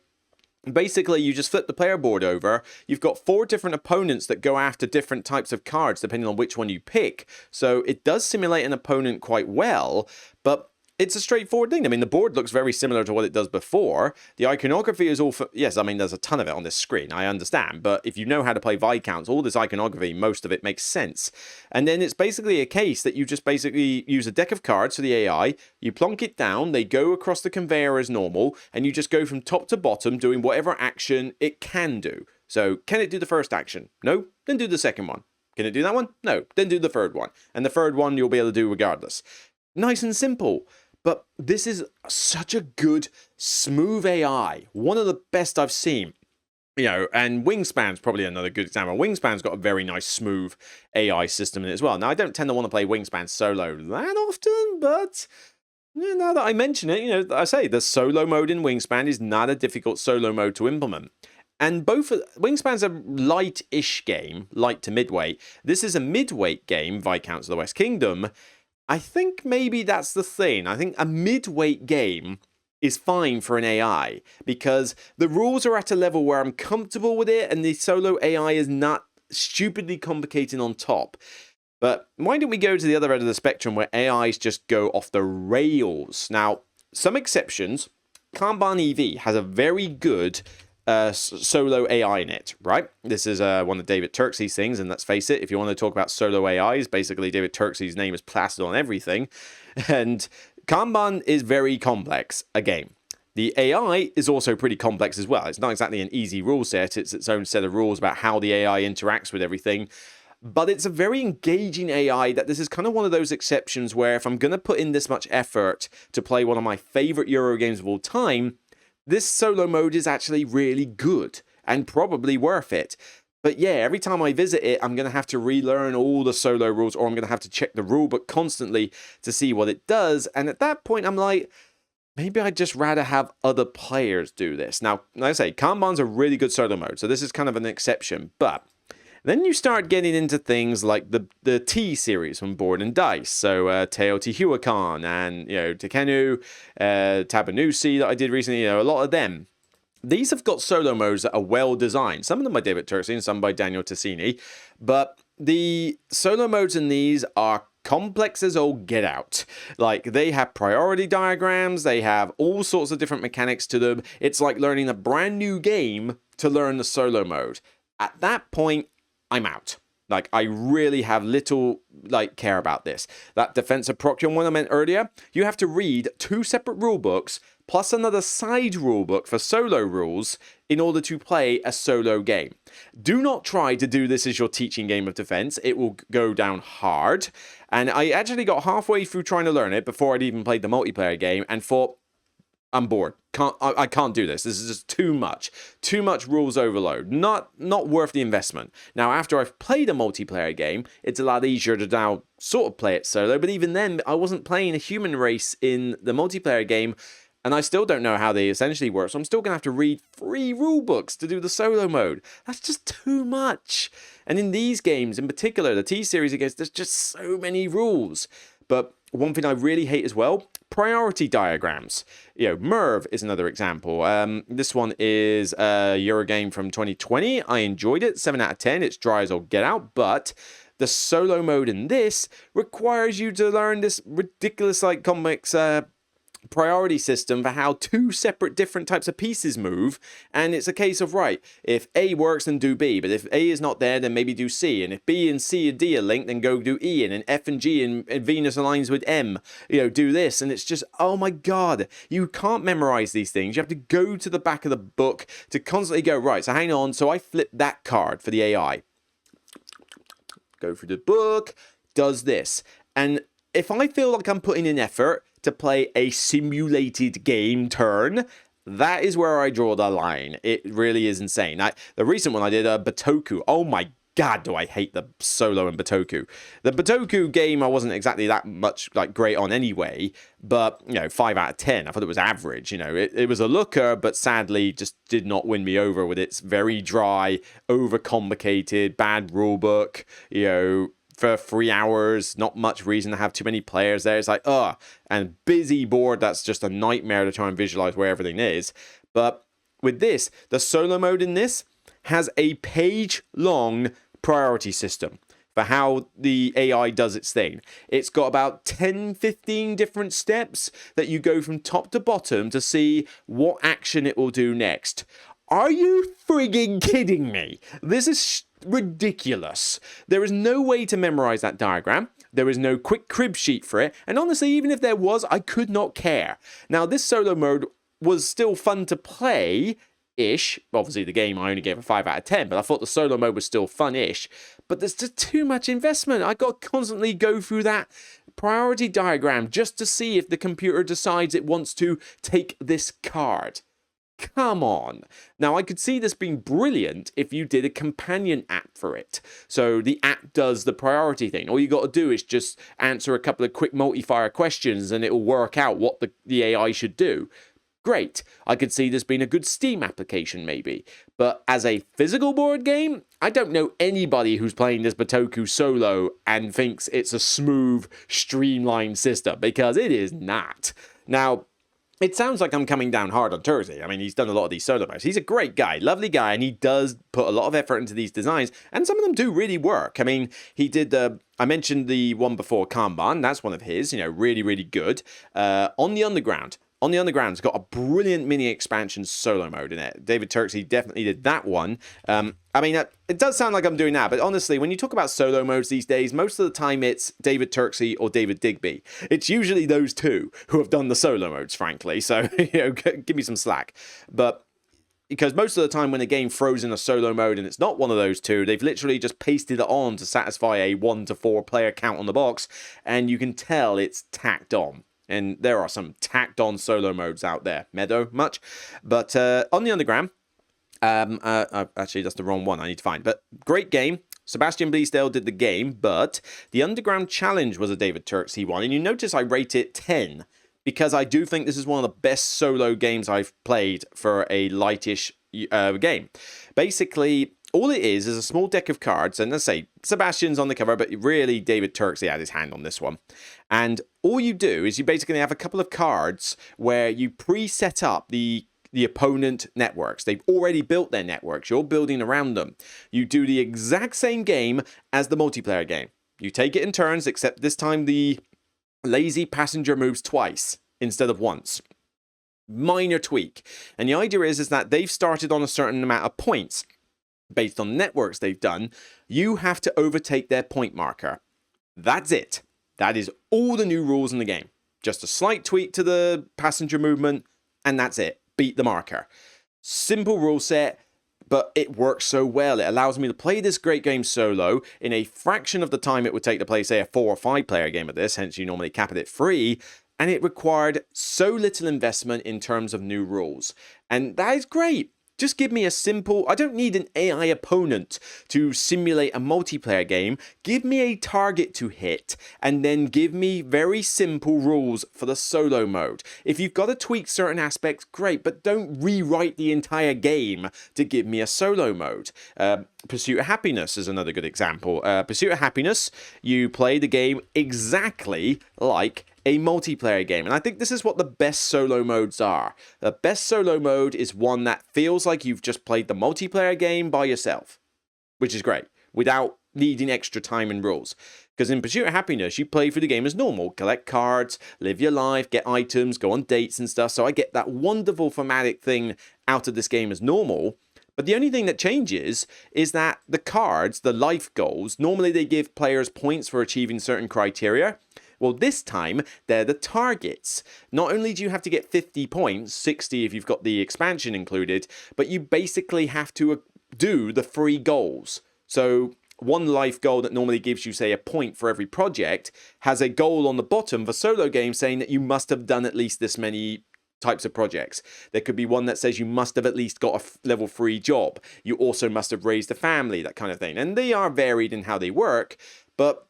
basically, you just flip the player board over. You've got 4 different opponents that go after different types of cards, depending on which one you pick. So it does simulate an opponent quite well, but it's a straightforward thing. I mean, the board looks very similar to what it does before. The iconography is all... yes, I mean, there's a ton of it on this screen, I understand. But if you know how to play Viscounts, all this iconography, most of it makes sense. And then it's basically a case that you just basically use a deck of cards for the AI, you plonk it down, they go across the conveyor as normal, and you just go from top to bottom doing whatever action it can do. So, can it do the first action? No? Then do the second one. Can it do that one? No. Then do the third one. And the third one you'll be able to do regardless. Nice and simple. But this is such a good, smooth AI. One of the best I've seen. You know, and Wingspan's probably another good example. Wingspan's got a very nice, smooth AI system in it as well. Now, I don't tend to want to play Wingspan solo that often, but now that I mention it, you know, I say the solo mode in Wingspan is not a difficult solo mode to implement. And Wingspan's a light-ish game, light to midweight. This is a midweight game, Viscounts of the West Kingdom. I think maybe that's the thing. I think a midweight game is fine for an AI, because the rules are at a level where I'm comfortable with it, and the solo AI is not stupidly complicated on top. But why don't we go to the other end of the spectrum where AIs just go off the rails? Now, some exceptions. Kanban EV has a very good solo AI in it, right? This is one of David Turksey's things, and let's face it, if you want to talk about solo AIs, basically David Turksey's name is plastered on everything. And Kanban is very complex, a game. The AI is also pretty complex as well. It's not exactly an easy rule set, it's its own set of rules about how the AI interacts with everything. But it's a very engaging AI that this is kind of one of those exceptions where if I'm going to put in this much effort to play one of my favorite Euro games of all time, this solo mode is actually really good and probably worth it. But yeah, every time I visit it, I'm going to have to relearn all the solo rules, or I'm going to have to check the rulebook constantly to see what it does. And at that point, I'm like, maybe I'd just rather have other players do this. Now, like I say, Kanban's a really good solo mode, so this is kind of an exception. But then you start getting into things like the T series from Board and Dice. So Teotihuacan and, you know, Tekenu, Tabanusi that I did recently, you know, a lot of them. These have got solo modes that are well designed. Some of them by David Turksey and some by Daniel Tassini. But the solo modes in these are complex as all get out. Like, they have priority diagrams, they have all sorts of different mechanics to them. It's like learning a brand new game to learn the solo mode. At that point, I'm out. Like, I really have little, care about this. That Defense of Procyon one I meant earlier, you have to read 2 separate rule books plus another side rule book for solo rules in order to play a solo game. Do not try to do this as your teaching game of defense. It will go down hard. And I actually got halfway through trying to learn it before I'd even played the multiplayer game and thought, I'm bored. I can't do this. This is just too much. Too much rules overload. Not worth the investment. Now, after I've played a multiplayer game, it's a lot easier to now sort of play it solo. But even then, I wasn't playing a human race in the multiplayer game, and I still don't know how they essentially work. So I'm still going to have to read 3 rule books to do the solo mode. That's just too much. And in these games, in particular, the T-Series, there's just so many rules. But one thing I really hate as well, priority diagrams. Merv is another example. This one is a Eurogame from 2020. I enjoyed it, 7 out of 10. It's dry as all get out, but the solo mode in this requires you to learn this ridiculous, comics priority system for how two separate different types of pieces move, and it's a case of, right, if A works, then do B, but if A is not there, then maybe do C, and if B and C and D are linked, then go do E, and then F and G and Venus aligns with M, do this, and it's just, oh my god, you can't memorize these things. You have to go to the back of the book to constantly go, right, so hang on, so I flip that card for the AI, go through the book, does this, and if I feel like I'm putting in effort to play a simulated game turn, that is where I draw the line. It really is insane. The recent one I did, Batoku. Oh my god, do I hate the solo in Batoku. The Batoku game I wasn't exactly that much great on anyway, but 5 out of 10. I thought it was average. It was a looker, but sadly just did not win me over with its very dry, overcomplicated, bad rulebook, for 3 hours, not much reason to have too many players there. It's and busy board, that's just a nightmare to try and visualize where everything is. But with this, the solo mode in this has a page-long priority system for how the AI does its thing. It's got about 10, 15 different steps that you go from top to bottom to see what action it will do next. Are you frigging kidding me? This is ridiculous. There is no way to memorize that diagram. There is no quick crib sheet for it. And honestly, even if there was, I could not care. Now, this solo mode was still fun to play-ish. Obviously, the game I only gave a 5 out of 10, but I thought the solo mode was still fun-ish. But there's just too much investment. I got to constantly go through that priority diagram just to see if the computer decides it wants to take this card. Come on. Now, I could see this being brilliant if you did a companion app for it. So the app does the priority thing. All you got to do is just answer a couple of quick multi-fire questions and it will work out what the AI should do. Great. I could see this being a good Steam application maybe. But as a physical board game, I don't know anybody who's playing this Batoku solo and thinks it's a smooth, streamlined system, because it is not. Now, it sounds like I'm coming down hard on Terzi. I mean, he's done a lot of these solo modes. He's a great guy, lovely guy, and he does put a lot of effort into these designs, and some of them do really work. I mean, he did, I mentioned the one before, Kanban, that's one of his, really, really good. On the Underground. On the Underground's got a brilliant mini expansion solo mode in it. David Turksey definitely did that one. I mean, it does sound like I'm doing that, but honestly, when you talk about solo modes these days, most of the time it's David Turksey or David Digby. It's usually those two who have done the solo modes, frankly. So, give me some slack. But because most of the time when a game throws in a solo mode and it's not one of those two, they've literally just pasted it on to satisfy a 1 to 4 player count on the box, and you can tell it's tacked on. And there are some tacked-on solo modes out there. Meadow, much. But on the Underground, actually, that's the wrong one I need to find. But great game. Sebastian Bleasdale did the game, but the Underground Challenge was a David Turksey one. And you notice I rate it 10, because I do think this is one of the best solo games I've played for a lightish game. Basically, all it is a small deck of cards, and let's say Sebastian's on the cover, but really David Turksey had his hand on this one. And all you do is you basically have a couple of cards where you pre-set up the opponent networks. They've already built their networks. You're building around them. You do the exact same game as the multiplayer game. You take it in turns, except this time the lazy passenger moves twice instead of once. Minor tweak. And the idea is that they've started on a certain amount of points. Based on networks they've done, you have to overtake their point marker. That's it. That is all the new rules in the game. Just a slight tweak to the passenger movement, and that's it. Beat the marker. Simple rule set, but it works so well. It allows me to play this great game solo in a fraction of the time it would take to play, say, a 4 or 5 player game of this, hence you normally cap it at 3, and it required so little investment in terms of new rules. And that is great. Just give me a simple, I don't need an AI opponent to simulate a multiplayer game. Give me a target to hit and then give me very simple rules for the solo mode. If you've got to tweak certain aspects, great, but don't rewrite the entire game to give me a solo mode. Pursuit of Happiness is another good example. Pursuit of Happiness, you play the game exactly like a multiplayer game. And I think this is what the best solo modes are. The best solo mode is one that feels like you've just played the multiplayer game by yourself, which is great, without needing extra time and rules. Because in Pursuit of Happiness, you play through the game as normal, collect cards, live your life, get items, go on dates and stuff. So I get that wonderful thematic thing out of this game as normal. But the only thing that changes is that the cards, the life goals, normally they give players points for achieving certain criteria. Well, this time, they're the targets. Not only do you have to get 50 points, 60 if you've got the expansion included, but you basically have to do the 3 goals. So one life goal that normally gives you, say, a point for every project has a goal on the bottom for solo games saying that you must have done at least this many types of projects. There could be one that says you must have at least got a level 3 job. You also must have raised a family, that kind of thing. And they are varied in how they work, but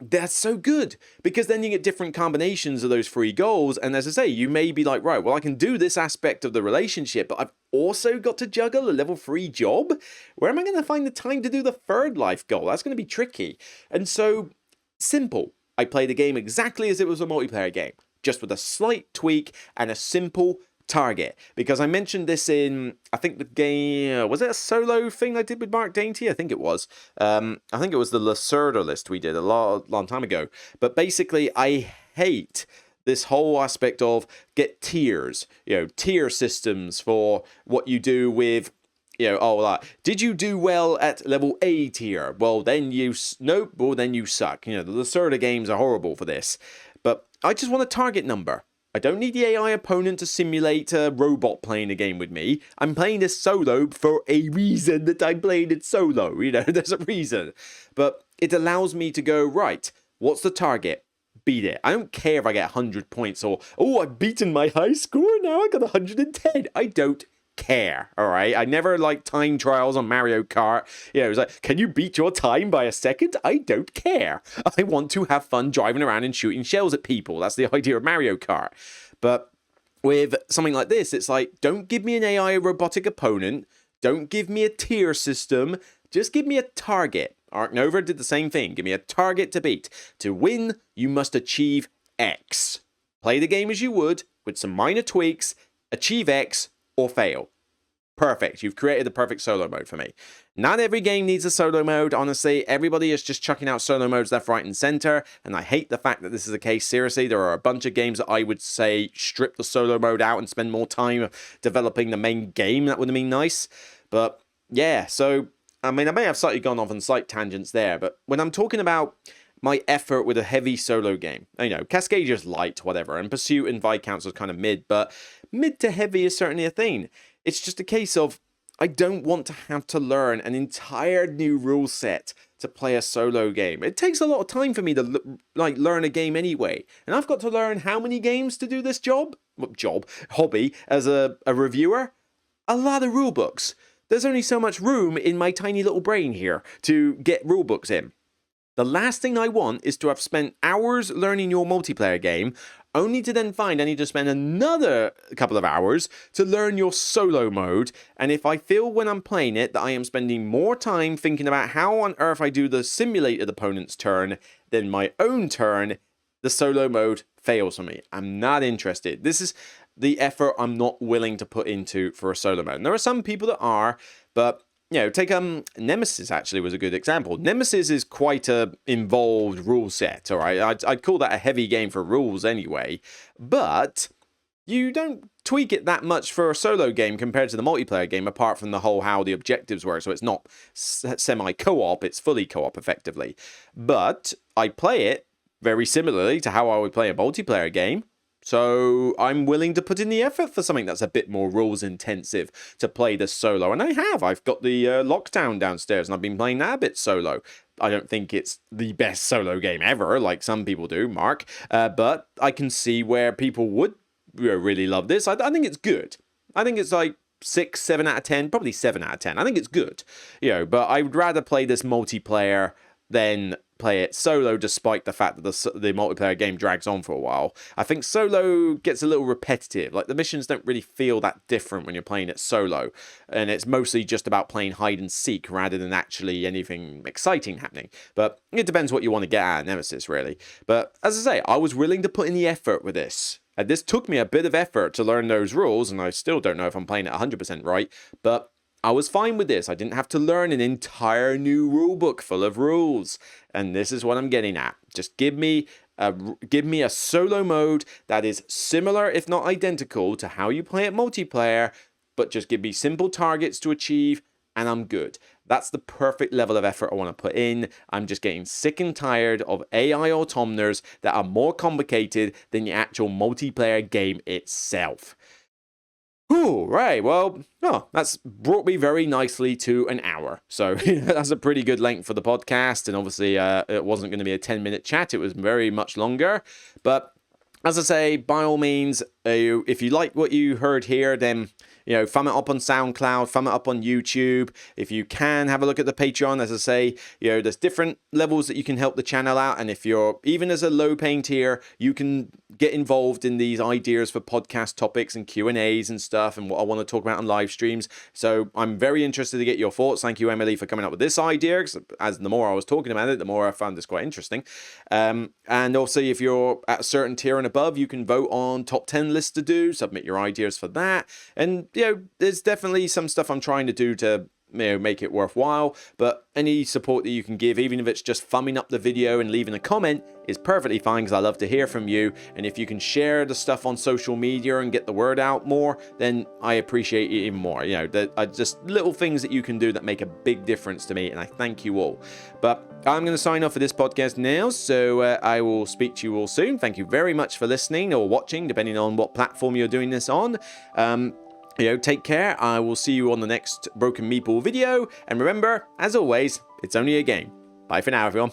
that's so good because then you get different combinations of those 3 goals. And as I say, you may be like, right, well, I can do this aspect of the relationship, but I've also got to juggle a level 3 job. Where am I going to find the time to do the 3rd life goal? That's going to be tricky. And so simple. I play the game exactly as it was a multiplayer game, just with a slight tweak and a simple target. Because I mentioned this in, I think the game, was it a solo thing I did with Mark Dainty? I think it was. I think it was the Lacerda list we did a long time ago. But basically, I hate this whole aspect of get tiers, tier systems for what you do with, did you do well at level A tier? Well, then you, nope, well, then you suck. The Lacerda games are horrible for this. But I just want a target number. I don't need the AI opponent to simulate a robot playing a game with me. I'm playing this solo for a reason that I'm playing it solo. There's a reason. But it allows me to go, right, what's the target? Beat it. I don't care if I get 100 points or, oh, I've beaten my high score, now I got 110. I don't care, all right? I never liked time trials on Mario Kart. It was like, can you beat your time by a second? I don't care. I want to have fun driving around and shooting shells at people. That's the idea of Mario Kart. But with something like this, it's like, don't give me an AI robotic opponent. Don't give me a tier system. Just give me a target. Ark Nova did the same thing. Give me a target to beat. To win, you must achieve X. Play the game as you would, with some minor tweaks, achieve X, or fail. Perfect. You've created the perfect solo mode for me. Not every game needs a solo mode. Honestly, everybody is just chucking out solo modes left, right, and center. And I hate the fact that this is the case. Seriously, there are a bunch of games that I would say strip the solo mode out and spend more time developing the main game. That would have been nice. But yeah, so I mean, I may have slightly gone off on slight tangents there, but when I'm talking about my effort with a heavy solo game, Cascadia's light, whatever, and Pursuit and Viscounts was kind of mid, but mid to heavy is certainly a thing. It's just a case of, I don't want to have to learn an entire new rule set to play a solo game. It takes a lot of time for me to learn a game anyway, and I've got to learn how many games to do this hobby as a reviewer? A lot of rule books. There's only so much room in my tiny little brain here to get rule books in. The last thing I want is to have spent hours learning your multiplayer game, only to then find I need to spend another couple of hours to learn your solo mode. And if I feel when I'm playing it that I am spending more time thinking about how on earth I do the simulated opponent's turn than my own turn, the solo mode fails for me. I'm not interested. This is the effort I'm not willing to put into for a solo mode. And there are some people that are, but take Nemesis actually was a good example. Nemesis is quite a involved rule set, all right? I'd call that a heavy game for rules anyway, but you don't tweak it that much for a solo game compared to the multiplayer game, apart from the whole how the objectives work. So it's not semi-co-op, it's fully co-op effectively. But I play it very similarly to how I would play a multiplayer game. So I'm willing to put in the effort for something that's a bit more rules intensive to play this solo. And I have. I've got the Lockdown downstairs and I've been playing that a bit solo. I don't think it's the best solo game ever, like some people do, Mark. But I can see where people would really love this. I think it's good. I think it's 6, 7 out of 10, probably 7 out of 10. I think it's good, but I would rather play this multiplayer than play it solo, despite the fact that the multiplayer game drags on for a while. I think solo gets a little repetitive. Like, the missions don't really feel that different when you're playing it solo, and it's mostly just about playing hide and seek rather than actually anything exciting happening. But it depends what you want to get out of Nemesis, really. But as I say, I was willing to put in the effort with this. And this took me a bit of effort to learn those rules, and I still don't know if I'm playing it 100% right, but I was fine with this. I didn't have to learn an entire new rulebook full of rules. And this is what I'm getting at. Just give me a solo mode that is similar, if not identical, to how you play it multiplayer, but just give me simple targets to achieve, and I'm good. That's the perfect level of effort I want to put in. I'm just getting sick and tired of AI automners that are more complicated than the actual multiplayer game itself. Ooh, right, well, that's brought me very nicely to an hour. So that's a pretty good length for the podcast. And obviously, it wasn't going to be a 10-minute chat. It was very much longer. But as I say, by all means, if you like what you heard here, then thumb it up on SoundCloud, thumb it up on YouTube. If you can, have a look at the Patreon. As I say, there's different levels that you can help the channel out. And if you're, even as a low-paying tier, you can get involved in these ideas for podcast topics and Q&As and stuff, and what I want to talk about on live streams. So I'm very interested to get your thoughts. Thank you, Emily, for coming up with this idea, because as the more I was talking about it, the more I found this quite interesting. And also, if you're at a certain tier and above, you can vote on top 10 lists to do, submit your ideas for that. And there's definitely some stuff I'm trying to do to make it worthwhile, but any support that you can give, even if it's just thumbing up the video and leaving a comment, is perfectly fine, because I love to hear from you. And if you can share the stuff on social media and get the word out more, then I appreciate it even more. Just little things that you can do that make a big difference to me, and I thank you all. But I'm going to sign off for this podcast now, so I will speak to you all soon. Thank you very much for listening or watching, depending on what platform you're doing this on. Take care. I will see you on the next Broken Meeple video. And remember, as always, it's only a game. Bye for now, everyone.